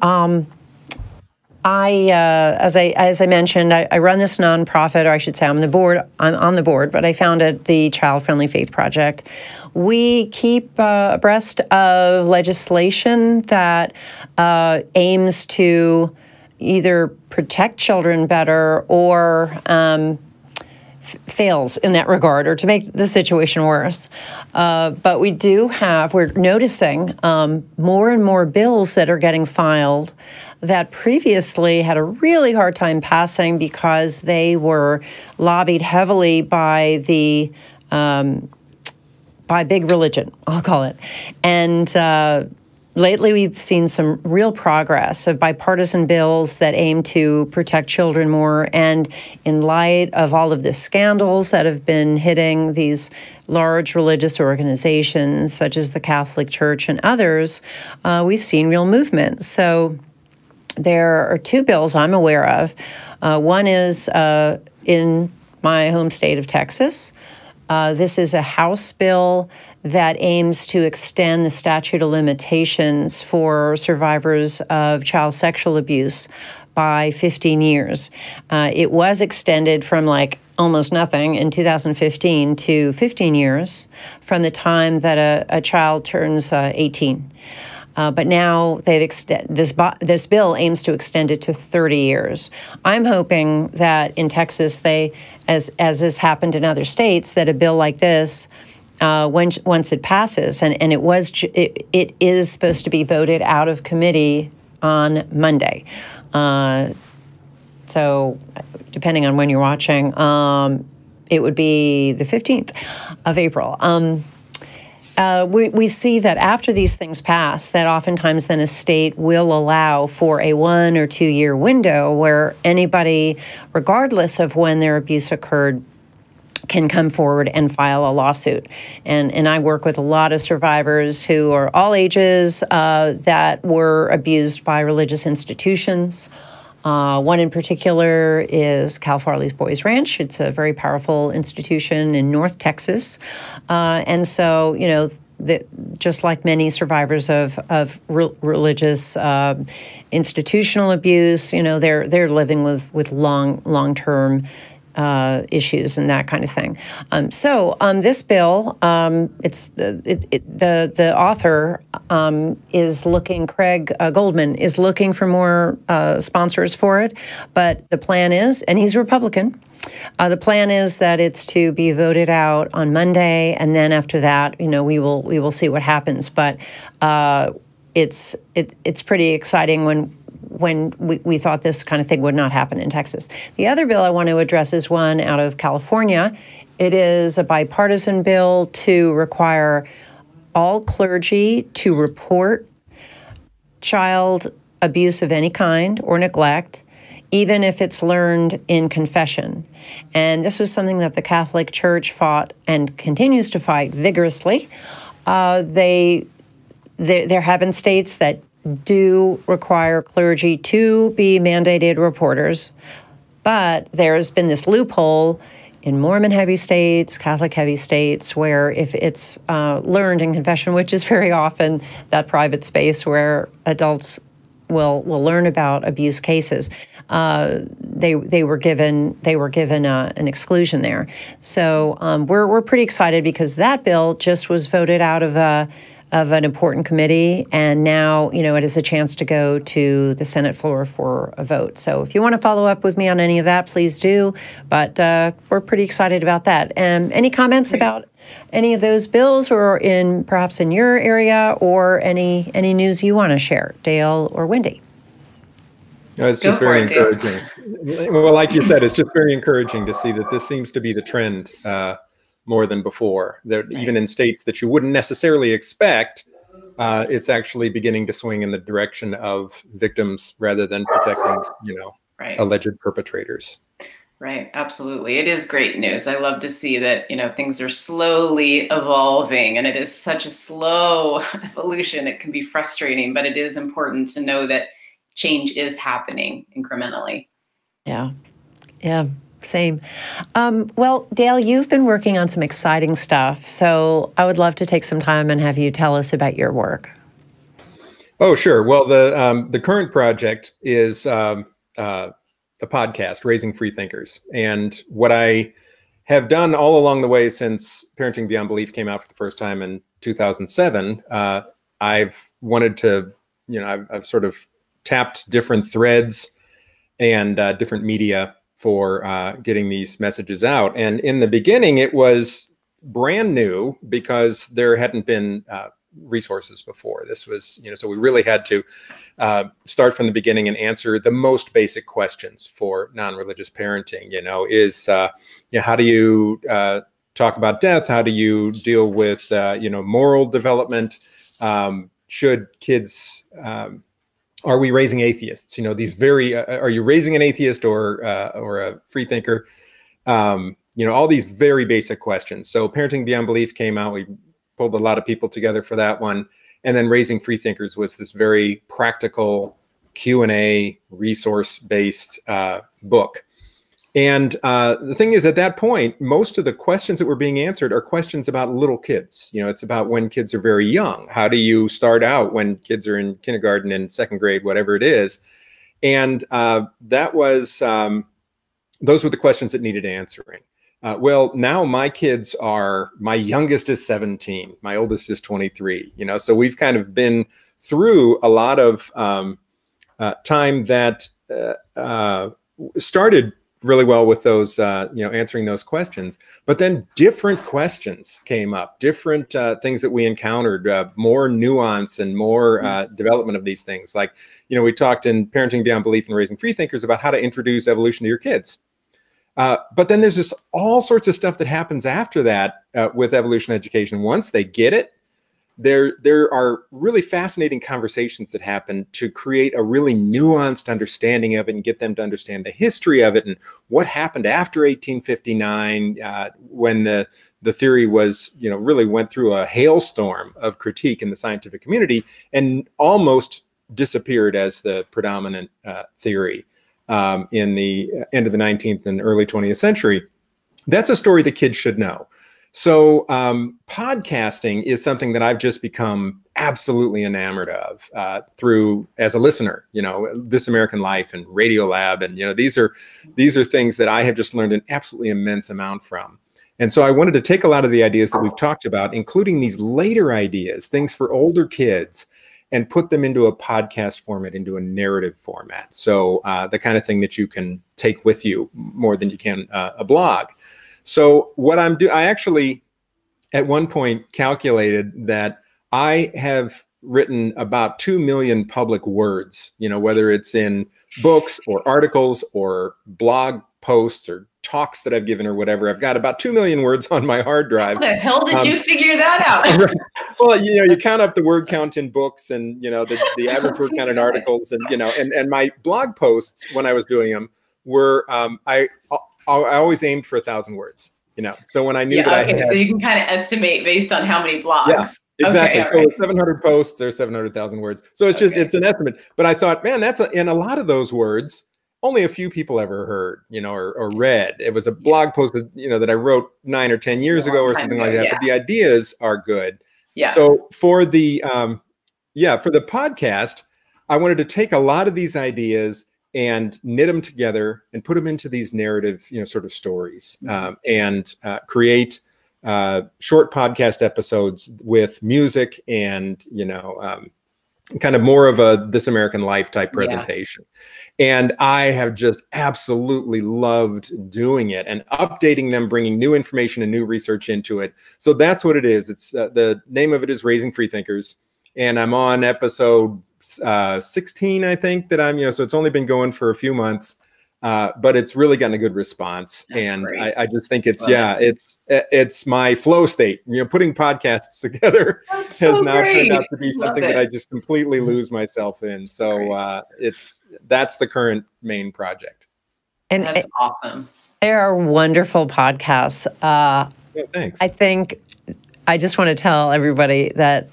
Speaker 1: As I mentioned, I run this nonprofit, or I should say I'm on the board, but I founded the Child Friendly Faith Project. We keep abreast of legislation that aims to either protect children better or fails in that regard, or to make the situation worse. But we're noticing more and more bills that are getting filed that previously had a really hard time passing because they were lobbied heavily by by big religion, I'll call it. And lately, we've seen some real progress of bipartisan bills that aim to protect children more. And in light of all of the scandals that have been hitting these large religious organizations, such as the Catholic Church and others, we've seen real movement. So there are two bills I'm aware of. One is in my home state of Texas. This is a House bill that aims to extend the statute of limitations for survivors of child sexual abuse by 15 years. It was extended from almost nothing in 2015 to 15 years from the time that a child turns 18. But now this bill aims to extend it to 30 years. I'm hoping that in Texas, as has happened in other states, that a bill like this, once it passes, and it is supposed to be voted out of committee on Monday. So depending on when you're watching, it would be the 15th of April. We see that after these things pass, that oftentimes then a state will allow for a 1 or 2 year window where anybody, regardless of when their abuse occurred, can come forward and file a lawsuit. And I work with a lot of survivors who are all ages that were abused by religious institutions. One in particular is Cal Farley's Boys Ranch. It's a very powerful institution in North Texas. And so, you know, just like many survivors of religious institutional abuse, you know, they're living with long-term issues and that kind of thing. So this bill, the author is looking, Craig Goldman is looking for more sponsors for it, but the plan is, and he's a Republican, the plan is that it's to be voted out on Monday, and then after that, you know, we will see what happens. But it's pretty exciting when we thought this kind of thing would not happen in Texas. The other bill I want to address is one out of California. It is a bipartisan bill to require all clergy to report child abuse of any kind or neglect, even if it's learned in confession. And this was something that the Catholic Church fought and continues to fight vigorously. There have been states that do require clergy to be mandated reporters, but there's been this loophole in Mormon-heavy states, Catholic-heavy states, where if it's learned in confession, which is very often that private space where adults will learn about abuse cases, they were given an exclusion there. So we're pretty excited because that bill just was voted out of an important committee, and now, you know, it is a chance to go to the Senate floor for a vote. So if you want to follow up with me on any of that, please do. But we're pretty excited about that. Any comments about any of those bills, or perhaps in your area, or any news you want to share, Dale or Wendy?
Speaker 3: No, it's just very encouraging. Well, like you said, it's just very encouraging to see that this seems to be the trend more than before. That even in states that you wouldn't necessarily expect, it's actually beginning to swing in the direction of victims rather than protecting, you know, alleged perpetrators.
Speaker 2: Right, absolutely. It is great news. I love to see that, you know, things are slowly evolving, and it is such a slow evolution. It can be frustrating, but it is important to know that change is happening incrementally.
Speaker 1: Yeah. Same. Well, Dale, you've been working on some exciting stuff, so I would love to take some time and have you tell us about your work.
Speaker 3: Oh, sure. Well, the current project is the podcast, Raising Free Thinkers. And what I have done all along the way since Parenting Beyond Belief came out for the first time in 2007, I've wanted to, you know, I've sort of tapped different threads and different media for getting these messages out. And in the beginning, it was brand new because there hadn't been resources before. This was, you know, so we really had to start from the beginning and answer the most basic questions for non-religious parenting. You know, is, you know, how do you talk about death? How do you deal with, you know, moral development? Should kids, are we raising atheists? You know, these very, are you raising an atheist or a free thinker? You know, all these very basic questions. So Parenting Beyond Belief came out. We pulled a lot of people together for that one. And then Raising Free Thinkers was this very practical Q&A resource-based book. And the thing is, at that point, most of the questions that were being answered are questions about little kids. You know, it's about when kids are very young. How do you start out when kids are in kindergarten and second grade, whatever it is? And that was, those were the questions that needed answering. Well, now my kids are, my youngest is 17, my oldest is 23, you know, so we've kind of been through a lot of time that started really well with those, you know, answering those questions. But then different questions came up, different things that we encountered, more nuance and more development of these things. Like, you know, we talked in Parenting Beyond Belief and Raising Free Thinkers about how to introduce evolution to your kids. But then there's just all sorts of stuff that happens after that with evolution education. Once they get it, there are really fascinating conversations that happen to create a really nuanced understanding of it and get them to understand the history of it and what happened after 1859 when the theory was, you know, really went through a hailstorm of critique in the scientific community and almost disappeared as the predominant theory. in the end of the 19th and early 20th century. That's a story the kids should know. So podcasting is something that I've just become absolutely enamored of through, as a listener, This American Life and Radiolab. And, these are things that I have just learned an absolutely immense amount from. And so I wanted to take a lot of the ideas that we've talked about, including these later ideas, things for older kids, and put them into a podcast format, into a narrative format. So the kind of thing that you can take with you more than you can a blog. So what I'm doing, I actually at one point calculated that I have written about 2 million public words, whether it's in books or articles or blog posts or talks that I've given or whatever. I've got about 2 million words on my hard drive.
Speaker 2: How the hell did you figure that out?
Speaker 3: Right. Well, you count up the word count in books and, the average word count in articles and, and my blog posts when I was doing them were, I always aimed for 1,000 words, so when I knew that I had. So
Speaker 2: you can kind of estimate based on how many blogs.
Speaker 3: Yeah, exactly.
Speaker 2: Okay,
Speaker 3: so 700 posts or 700,000 words. So it's just, it's an estimate. But I thought, man, and a lot of those words, only a few people ever heard, or read. It was a blog post that, that I wrote 9 or 10 years ago or something like that. Yeah. But the ideas are good.
Speaker 2: Yeah.
Speaker 3: So for the, for the podcast, I wanted to take a lot of these ideas and knit them together and put them into these narrative, sort of stories, and create short podcast episodes with music and, kind of more of a This American Life type presentation. Yeah. And I have just absolutely loved doing it and updating them, bringing new information and new research into it. So that's what it is. It's the name of it is Raising Freethinkers. And I'm on episode 16, I think, that I'm, so it's only been going for a few months, but it's really gotten a good response. That's and I just think it's, it's my flow state, putting podcasts together has now turned out to be something that I just completely lose myself in. So that's the current main project.
Speaker 1: And
Speaker 2: that's awesome.
Speaker 1: They are wonderful podcasts.
Speaker 3: Thanks.
Speaker 1: I think I just want to tell everybody that,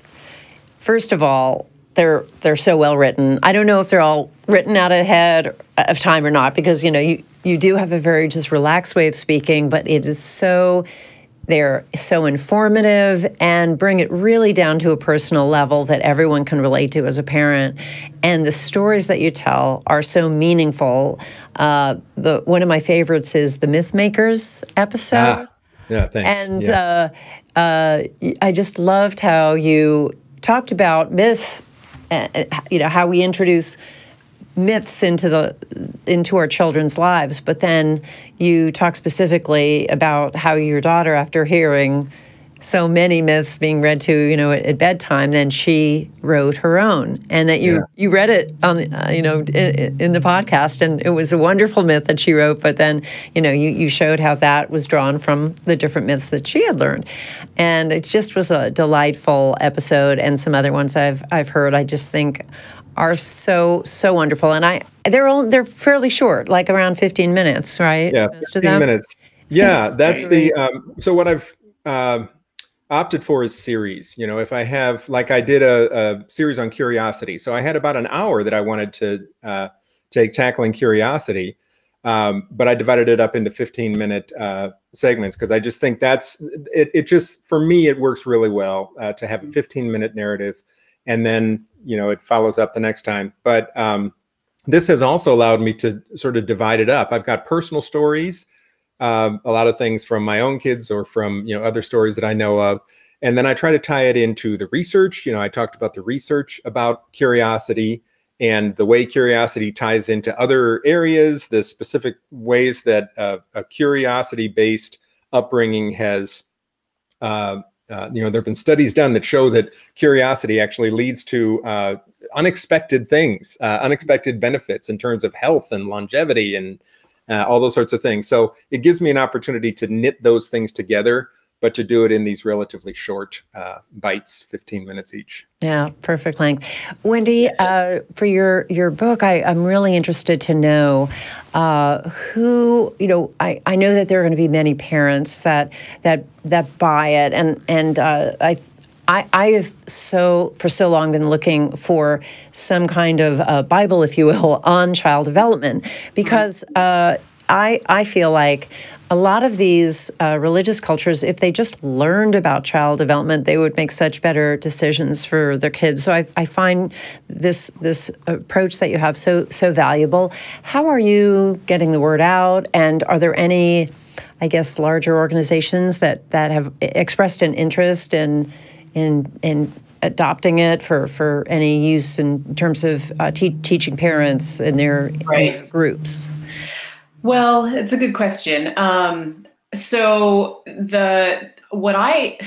Speaker 1: first of all, they're so well written. I don't know if they're all written out ahead of time or not, because you do have a very just relaxed way of speaking, but they're so informative and bring it really down to a personal level that everyone can relate to as a parent. And the stories that you tell are so meaningful. One of my favorites is the Myth Makers episode.
Speaker 3: Yeah, thanks.
Speaker 1: And I just loved how you talked about myth. How we introduce myths into our children's lives, but then you talk specifically about how your daughter, after hearing so many myths being read to at bedtime, then she wrote her own, and that you read it on in the podcast, and it was a wonderful myth that she wrote. But then you showed how that was drawn from the different myths that she had learned, and it just was a delightful episode. And some other ones I've heard, I just think are so wonderful, and they're fairly short, like around 15 minutes, right?
Speaker 3: Yeah, 15 minutes. Yeah, that's the so what I've opted for is series. If I have, like I did a series on curiosity, so I had about an hour that I wanted to take tackling curiosity, but I divided it up into 15-minute segments, because I just think that's it. Just for me, it works really well to have a 15-minute narrative, and then it follows up the next time. But this has also allowed me to sort of divide it up. I've got personal stories, a lot of things from my own kids or from other stories that I know of, and then I try to tie it into the research. I talked about the research about curiosity and the way curiosity ties into other areas, the specific ways that a curiosity-based upbringing has there have been studies done that show that curiosity actually leads to unexpected things, unexpected benefits in terms of health and longevity and all those sorts of things. So it gives me an opportunity to knit those things together, but to do it in these relatively short bites, 15 minutes each.
Speaker 1: Yeah, perfect length. Wendy, for your book, I'm really interested to know who, I know that there are going to be many parents that buy it, and I have for so long been looking for some kind of Bible, if you will, on child development, because I feel like a lot of these religious cultures, if they just learned about child development, they would make such better decisions for their kids. So I find this approach that you have so valuable. How are you getting the word out? And are there any, I guess, larger organizations that have expressed an interest in adopting it for any use in terms of teaching parents in their groups?
Speaker 2: Well, it's a good question. So what I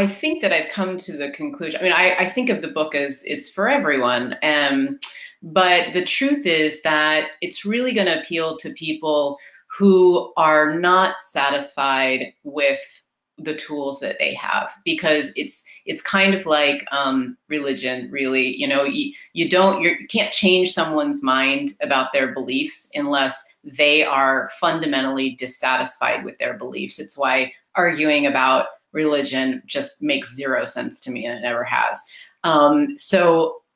Speaker 2: think that I've come to the conclusion, I mean, I think of the book as it's for everyone. But the truth is that it's really going to appeal to people who are not satisfied with the tools that they have, because it's kind of like religion, really. You know, you can't change someone's mind about their beliefs unless they are fundamentally dissatisfied with their beliefs. It's why arguing about religion just makes zero sense to me, and it never has.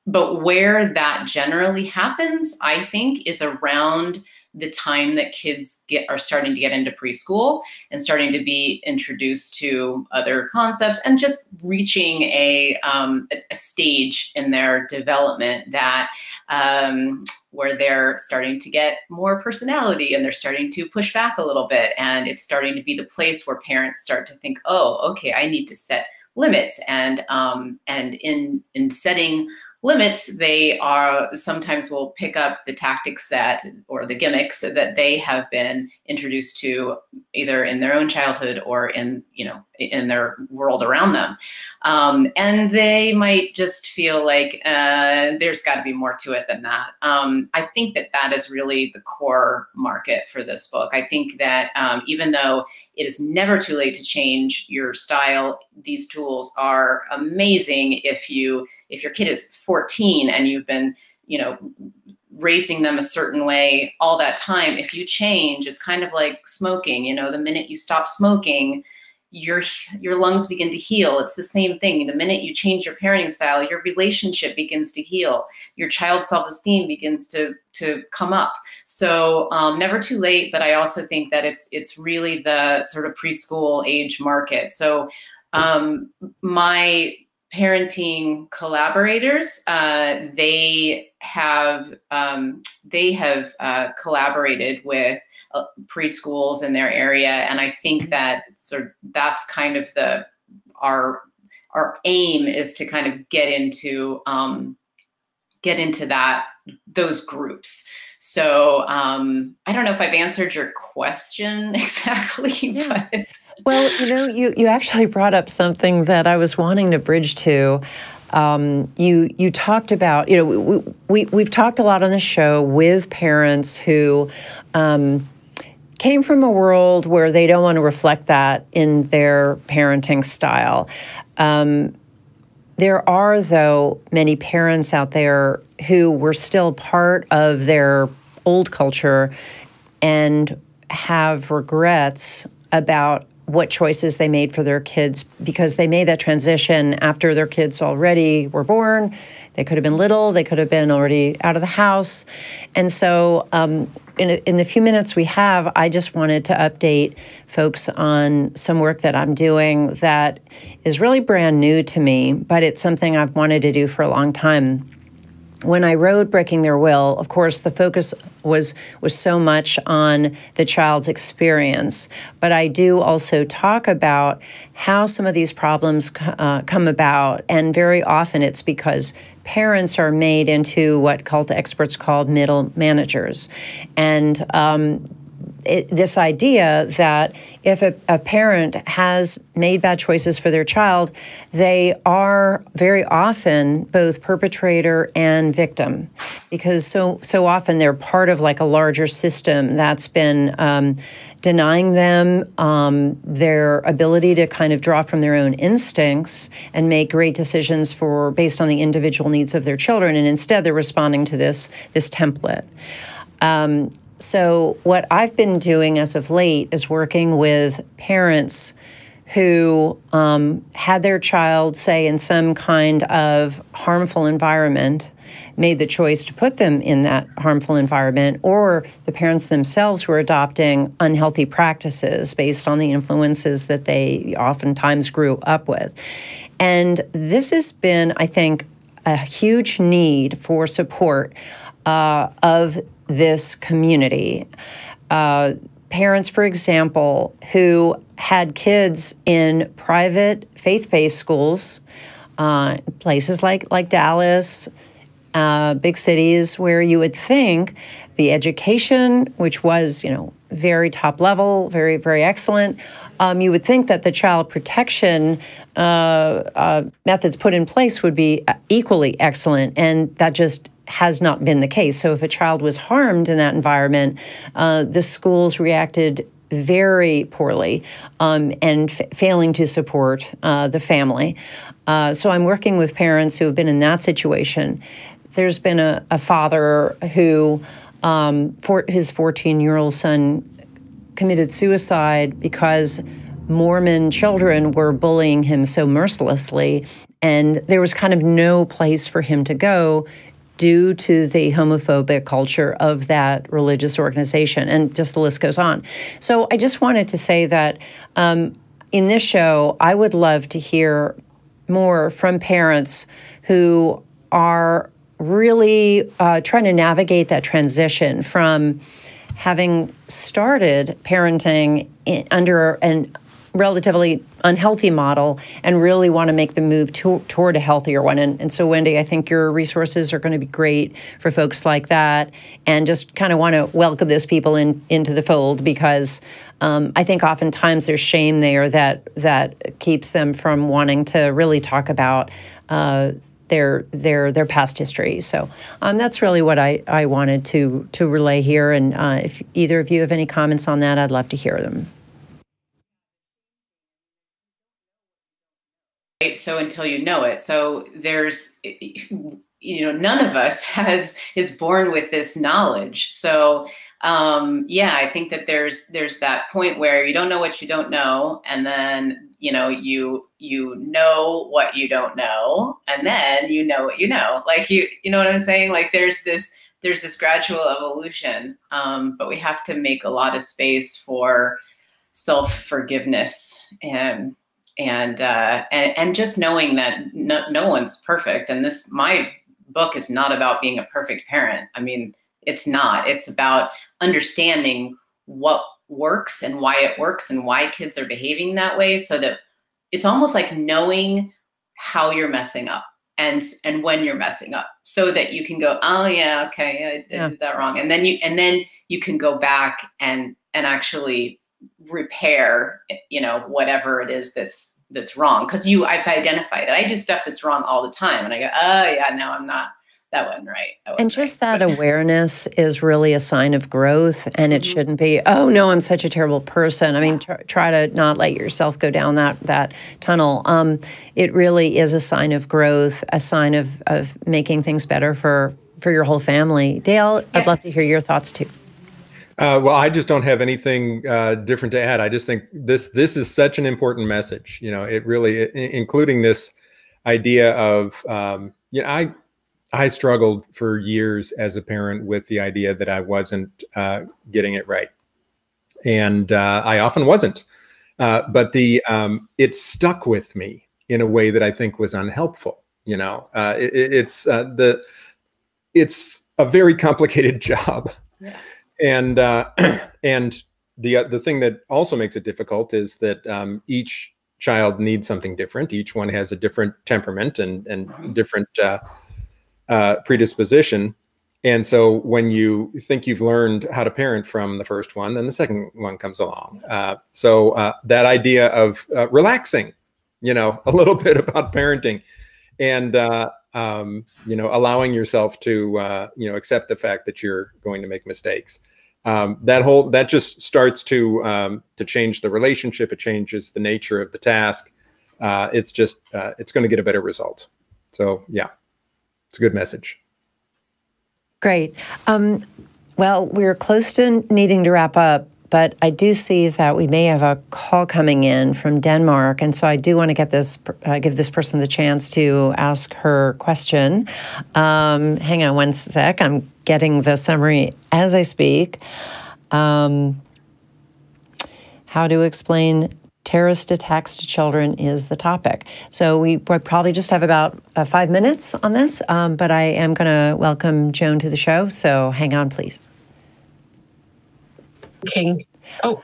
Speaker 2: But where that generally happens, I think, is around the time that kids are starting to get into preschool and starting to be introduced to other concepts and just reaching a stage in their development that where they're starting to get more personality and they're starting to push back a little bit. And it's starting to be the place where parents start to think, oh, okay, I need to set limits. And in setting limits, they sometimes will pick up the tactics or the gimmicks that they have been introduced to either in their own childhood or in their world around them. And they might just feel like there's got to be more to it than that. I think that is really the core market for this book. I think that even though it is never too late to change your style, these tools are amazing if your kid is 14 and you've been, raising them a certain way all that time. If you change, it's kind of like smoking. The minute you stop smoking, your lungs begin to heal. It's the same thing. The minute you change your parenting style, your relationship begins to heal. Your child's self-esteem begins to come up. So never too late, but I also think that it's really the sort of preschool age market. So my parenting collaborators, they have collaborated with preschools in their area, and I think that that's kind of our aim is to kind of get into those groups. So I don't know if I've answered your question exactly,
Speaker 1: yeah.
Speaker 2: But
Speaker 1: well, you actually brought up something that I was wanting to bridge to. You talked about, we've talked a lot on the show with parents who came from a world where they don't want to reflect that in their parenting style. There are, though, many parents out there who were still part of their old culture and have regrets about what choices they made for their kids because they made that transition after their kids already were born. They could have been little, they could have been already out of the house. And so in the few minutes we have, I just wanted to update folks on some work that I'm doing that is really brand new to me, but it's something I've wanted to do for a long time. When I wrote Breaking Their Will, of course, the focus was so much on the child's experience. But I do also talk about how some of these problems come about. And very often it's because parents are made into what cult experts call middle managers. And this idea that if a parent has made bad choices for their child, they are very often both perpetrator and victim, because so often they're part of like a larger system that's been denying them their ability to kind of draw from their own instincts and make great decisions based on the individual needs of their children, and instead they're responding to this template. So what I've been doing as of late is working with parents who had their child, say, in some kind of harmful environment, made the choice to put them in that harmful environment, or the parents themselves were adopting unhealthy practices based on the influences that they oftentimes grew up with. And this has been, I think, a huge need for support of this community. Parents, for example, who had kids in private faith-based schools, places like Dallas, big cities, where you would think the education, which was, very top level, very, very excellent, you would think that the child protection methods put in place would be equally excellent, and that just has not been the case. So if a child was harmed in that environment, the schools reacted very poorly and failing to support the family. So I'm working with parents who have been in that situation. There's been a father who, for his 14-year-old son, committed suicide because Mormon children were bullying him so mercilessly, and there was kind of no place for him to go due to the homophobic culture of that religious organization, and just the list goes on. So I just wanted to say that in this show, I would love to hear more from parents who are really trying to navigate that transition from having started parenting under a relatively unhealthy model and really want to make the move toward a healthier one. And so, Wendy, I think your resources are going to be great for folks like that, and just kind of want to welcome those people into the fold, because I think oftentimes there's shame there that keeps them from wanting to really talk about their past history. So that's really what I wanted to relay here. And if either of you have any comments on that, I'd love to hear them.
Speaker 2: So until you know it. So there's, none of us is born with this knowledge. So I think that there's that point where you don't know what you don't know, and then you know what you don't know, and then you know what you know. Like you know what I'm saying? Like there's this gradual evolution, but we have to make a lot of space for self-forgiveness and just knowing that no one's perfect. And my book is not about being a perfect parent. I mean, it's not. It's about understanding what works and why it works and why kids are behaving that way, so that it's almost like knowing how you're messing up and when you're messing up, so that you can go, oh yeah, okay, I did that wrong. And then you can go back and actually repair, whatever it is that's wrong. Cause I've identified it. I do stuff that's wrong all the time. And I go, oh yeah, no, I'm not. That wasn't right.
Speaker 1: And just that awareness is really a sign of growth, and it shouldn't be, oh no, I'm such a terrible person. I mean, try to not let yourself go down that tunnel. It really is a sign of growth, a sign of making things better for your whole family. Dale, I'd love to hear your thoughts too.
Speaker 3: Well, I just don't have anything different to add. I just think this is such an important message. It really, including this idea of, I struggled for years as a parent with the idea that I wasn't getting it right, and I often wasn't. But it stuck with me in a way that I think was unhelpful. It's a very complicated job. Yeah. And the thing that also makes it difficult is that each child needs something different. Each one has a different temperament and different predisposition. And so when you think you've learned how to parent from the first one, then the second one comes along. So that idea of relaxing, a little bit about parenting, and allowing yourself to accept the fact that you're going to make mistakes. That just starts to change the relationship. It changes the nature of the task. It's going to get a better result. So yeah, it's a good message.
Speaker 1: Great. Well, we're close to needing to wrap up, but I do see that we may have a call coming in from Denmark, and so I do want to get this give this person the chance to ask her question. Hang on one sec. I'm getting the summary as I speak. How to explain terrorist attacks to children is the topic. So we probably just have about 5 minutes on this, but I am going to welcome Joan to the show, so hang on, please.
Speaker 5: King. Oh.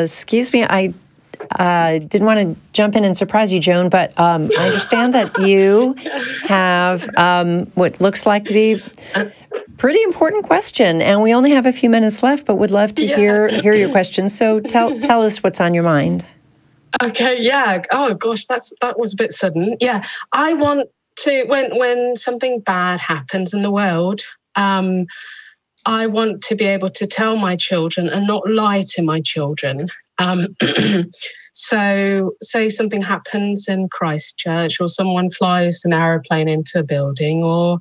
Speaker 1: Excuse me, I didn't want to jump in and surprise you, Joan, but I understand that you have what looks like to be pretty important question, and we only have a few minutes left, but would love to hear your question. So tell us what's on your mind.
Speaker 5: Okay, yeah. Oh gosh, that was a bit sudden. Yeah, I want to when something bad happens in the world, I want to be able to tell my children and not lie to my children. So say something happens in Christchurch, or someone flies an aeroplane into a building, or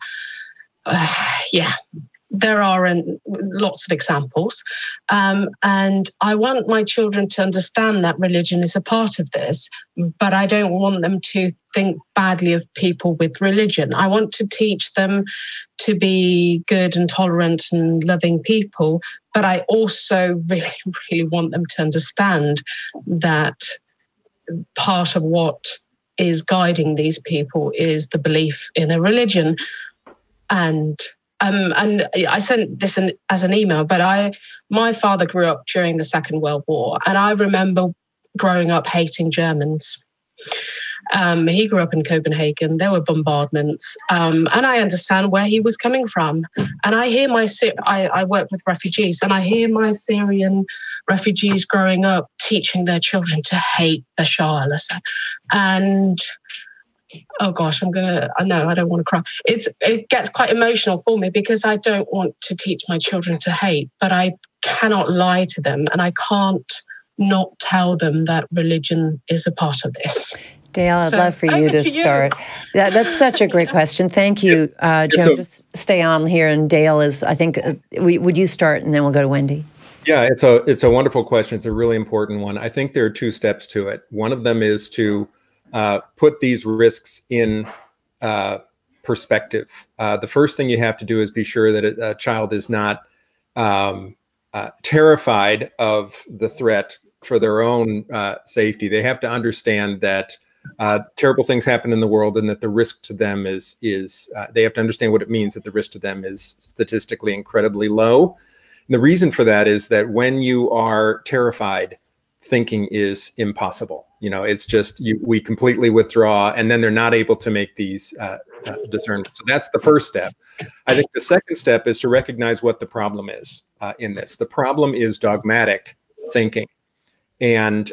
Speaker 5: there are lots of examples. And I want my children to understand that religion is a part of this, but I don't want them to think badly of people with religion. I want to teach them to be good and tolerant and loving people, but I also really, really want them to understand that part of what is guiding these people is the belief in a religion. And I sent this as an email, but my father grew up during the Second World War, and I remember growing up hating Germans. He grew up in Copenhagen. There were bombardments, and I understand where he was coming from. And I hear I work with refugees, and I hear my Syrian refugees growing up teaching their children to hate Bashar al-Assad. And oh gosh, I don't want to cry. It gets quite emotional for me, because I don't want to teach my children to hate, but I cannot lie to them, and I can't not tell them that religion is a part of this.
Speaker 1: Dale, I'd love for you to start. That's such a great question. Thank you, Joan. Just stay on here, and Dale is, I think, would you start, and then we'll go to Wendy.
Speaker 3: Yeah, it's a wonderful question. It's a really important one. I think there are two steps to it. One of them is to put these risks in perspective. The first thing you have to do is be sure that a child is not terrified of the threat for their own safety. They have to understand that terrible things happen in the world, and that the risk to them is they have to understand what it means that the risk to them is statistically incredibly low. And the reason for that is that when you are terrified, thinking is impossible. It's just we completely withdraw, and then they're not able to make these discernments. So that's the first step. I think the second step is to recognize what the problem is in this. The problem is dogmatic thinking. And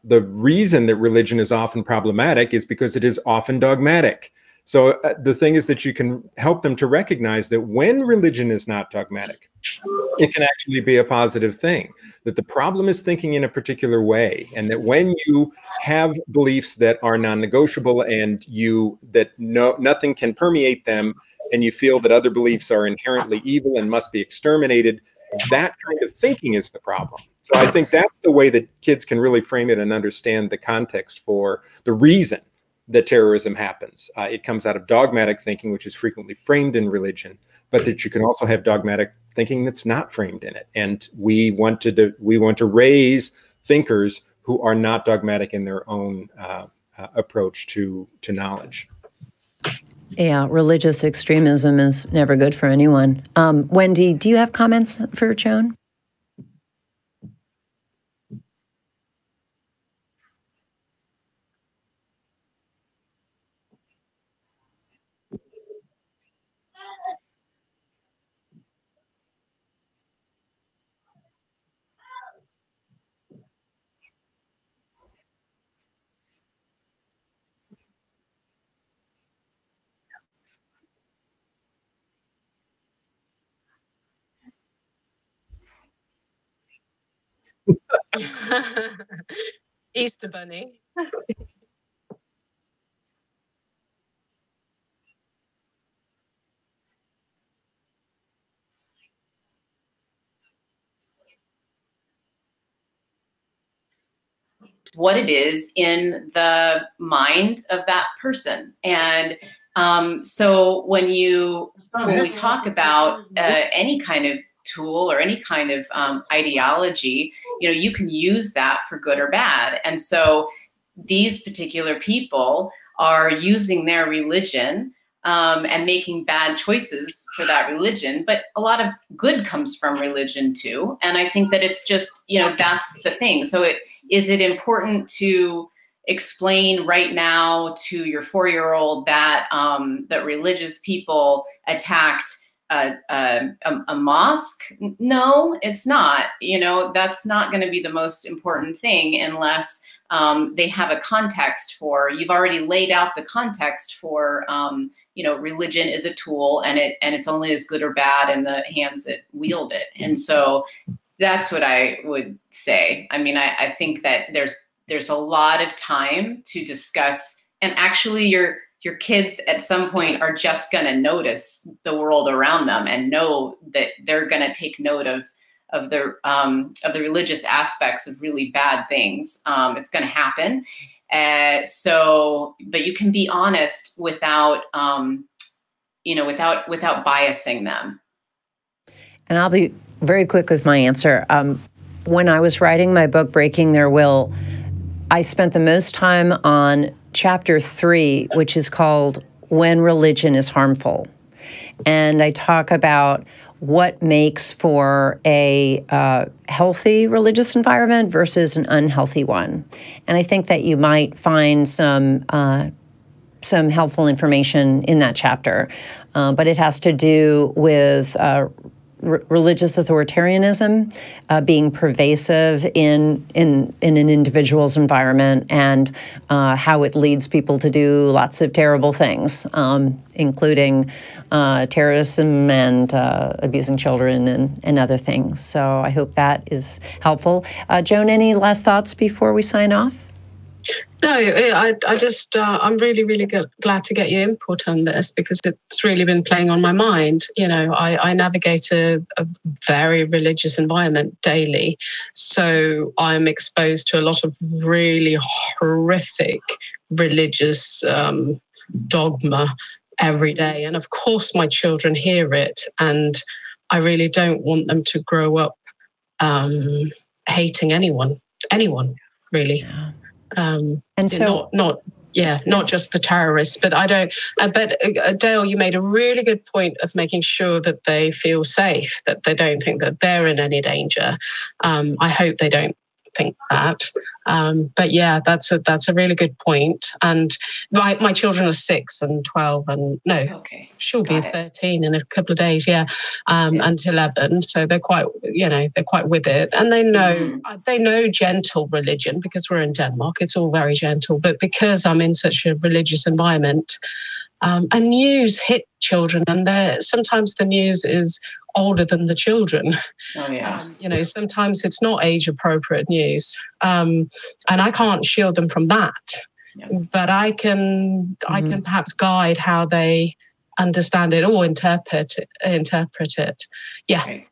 Speaker 3: the reason that religion is often problematic is because it is often dogmatic. So the thing is that you can help them to recognize that when religion is not dogmatic, it can actually be a positive thing, that the problem is thinking in a particular way, and that when you have beliefs that are non-negotiable and nothing can permeate them, and you feel that other beliefs are inherently evil and must be exterminated, that kind of thinking is the problem. So I think that's the way that kids can really frame it and understand the context for the reason that terrorism happens. It comes out of dogmatic thinking, which is frequently framed in religion, but that you can also have dogmatic thinking that's not framed in it. And we want to raise thinkers who are not dogmatic in their own approach to knowledge.
Speaker 1: Yeah, religious extremism is never good for anyone. Wendy, do you have comments for Joan?
Speaker 5: Easter Bunny.
Speaker 2: what it is in the mind of that person. And so when we talk about any kind of tool or any kind of ideology, you can use that for good or bad. And so these particular people are using their religion and making bad choices for that religion. But a lot of good comes from religion too. And I think that it's just, that's the thing. So is it important to explain right now to your 4-year-old that that religious people attacked a mosque? No, it's not. That's not going to be the most important thing unless they have a context for. You've already laid out the context for. Religion is a tool, and it's only as good or bad in the hands that wield it. And so that's what I would say. I mean, I think that there's a lot of time to discuss, and actually your kids at some point are just going to notice the world around them and know that they're going to take note of the religious aspects of really bad things. It's going to happen. But you can be honest without biasing them.
Speaker 1: And I'll be very quick with my answer. When I was writing my book, Breaking Their Will, I spent the most time on chapter 3, which is called When Religion is Harmful. And I talk about what makes for a healthy religious environment versus an unhealthy one. And I think that you might find some helpful information in that chapter. But it has to do with religious authoritarianism being pervasive in an individual's environment, and how it leads people to do lots of terrible things, including terrorism and abusing children and other things. So I hope that is helpful. Joan, any last thoughts before we sign off?
Speaker 5: No, I just, I'm really, really glad to get your input on this, because it's really been playing on my mind. I navigate a very religious environment daily. So I'm exposed to a lot of really horrific religious dogma every day. And of course, my children hear it. And I really don't want them to grow up hating anyone, really.
Speaker 1: Yeah.
Speaker 5: And so not just the terrorists, but I don't. But Dale, you made a really good point of making sure that they feel safe, that they don't think that they're in any danger. I hope they don't think that. But yeah, that's a really good point. And my children are 6 and 12, and she'll be 13 in a couple of days. Yeah, and 11. So they're quite with it, and they know gentle religion, because we're in Denmark. It's all very gentle, but because I'm in such a religious environment, and news hit children, and sometimes the news is older than the children.
Speaker 2: Oh yeah.
Speaker 5: Sometimes it's not age appropriate news. And I can't shield them from that. Yeah. But I can perhaps guide how they understand it or interpret it. Yeah. Right.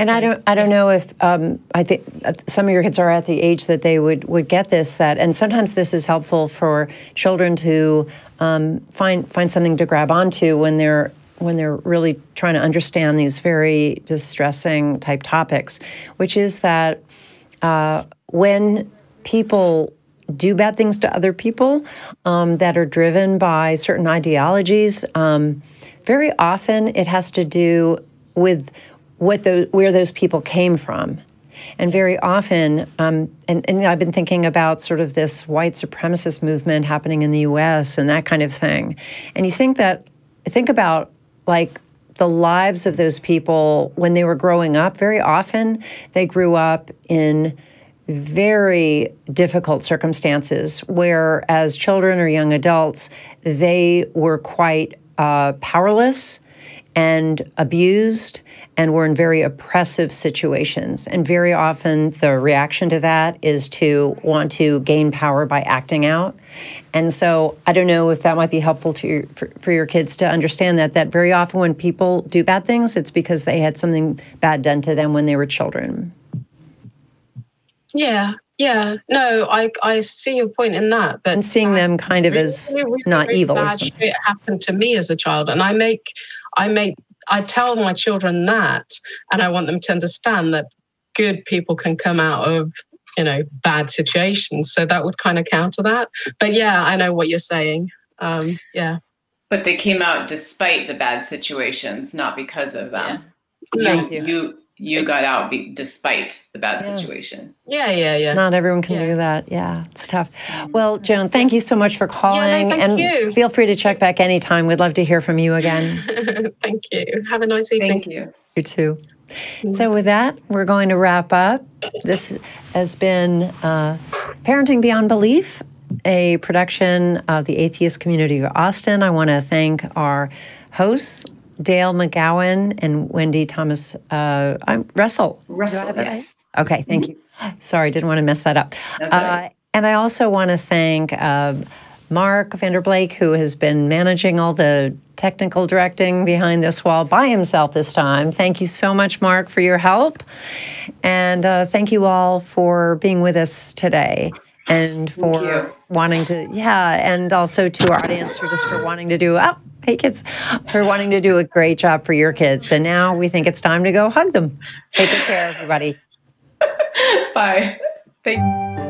Speaker 1: And I don't know if I think some of your kids are at the age that they would get this, and sometimes this is helpful for children to find something to grab onto when they're really trying to understand these very distressing type topics, which is that when people do bad things to other people that are driven by certain ideologies, very often it has to do with where those people came from. And very often, and I've been thinking about sort of this white supremacist movement happening in the U.S. and that kind of thing. And you think about like the lives of those people when they were growing up. Very often they grew up in very difficult circumstances where, as children or young adults, they were quite powerless and abused and were in very oppressive situations. And very often the reaction to that is to want to gain power by acting out. And so I don't know if that might be helpful to for your kids to understand that very often when people do bad things, it's because they had something bad done to them when they were children.
Speaker 5: Yeah, Yeah, no, I see your point in that, but
Speaker 1: and seeing them kind of as not evil or something.
Speaker 5: Shit happened to me as a child, and I tell my children that, and I want them to understand that good people can come out of, you know, bad situations. So that would kind of counter that. But yeah, I know what you're saying. Yeah.
Speaker 2: But they came out despite the bad situations, not because of them.
Speaker 5: Yeah.
Speaker 2: You got out despite the bad situation.
Speaker 5: Yeah.
Speaker 1: Not everyone can do that. Yeah, it's tough. Well, Joan, thank you so much for calling.
Speaker 5: Yeah, no, thank you.
Speaker 1: Feel free to check back anytime. We'd love to hear from you again.
Speaker 5: Thank you. Have a nice evening.
Speaker 2: Thank you.
Speaker 1: You too. So with that, we're going to wrap up. This has been Parenting Beyond Belief, a production of the Atheist Community of Austin. I want to thank our hosts, Dale McGowan and Wendy Thomas. Russell.
Speaker 2: Russell, yes.
Speaker 1: Okay, thank you. Sorry, didn't want to mess that up.
Speaker 2: That's right.
Speaker 1: And I also want to thank Mark Vanderblake, who has been managing all the technical directing behind this wall by himself this time. Thank you so much, Mark, for your help. And thank you all for being with us today and for wanting to, and also to our audience for wanting to do, hey kids, for wanting to do a great job for your kids. And now we think it's time to go hug them. Take good care, everybody.
Speaker 2: Bye. Thank you.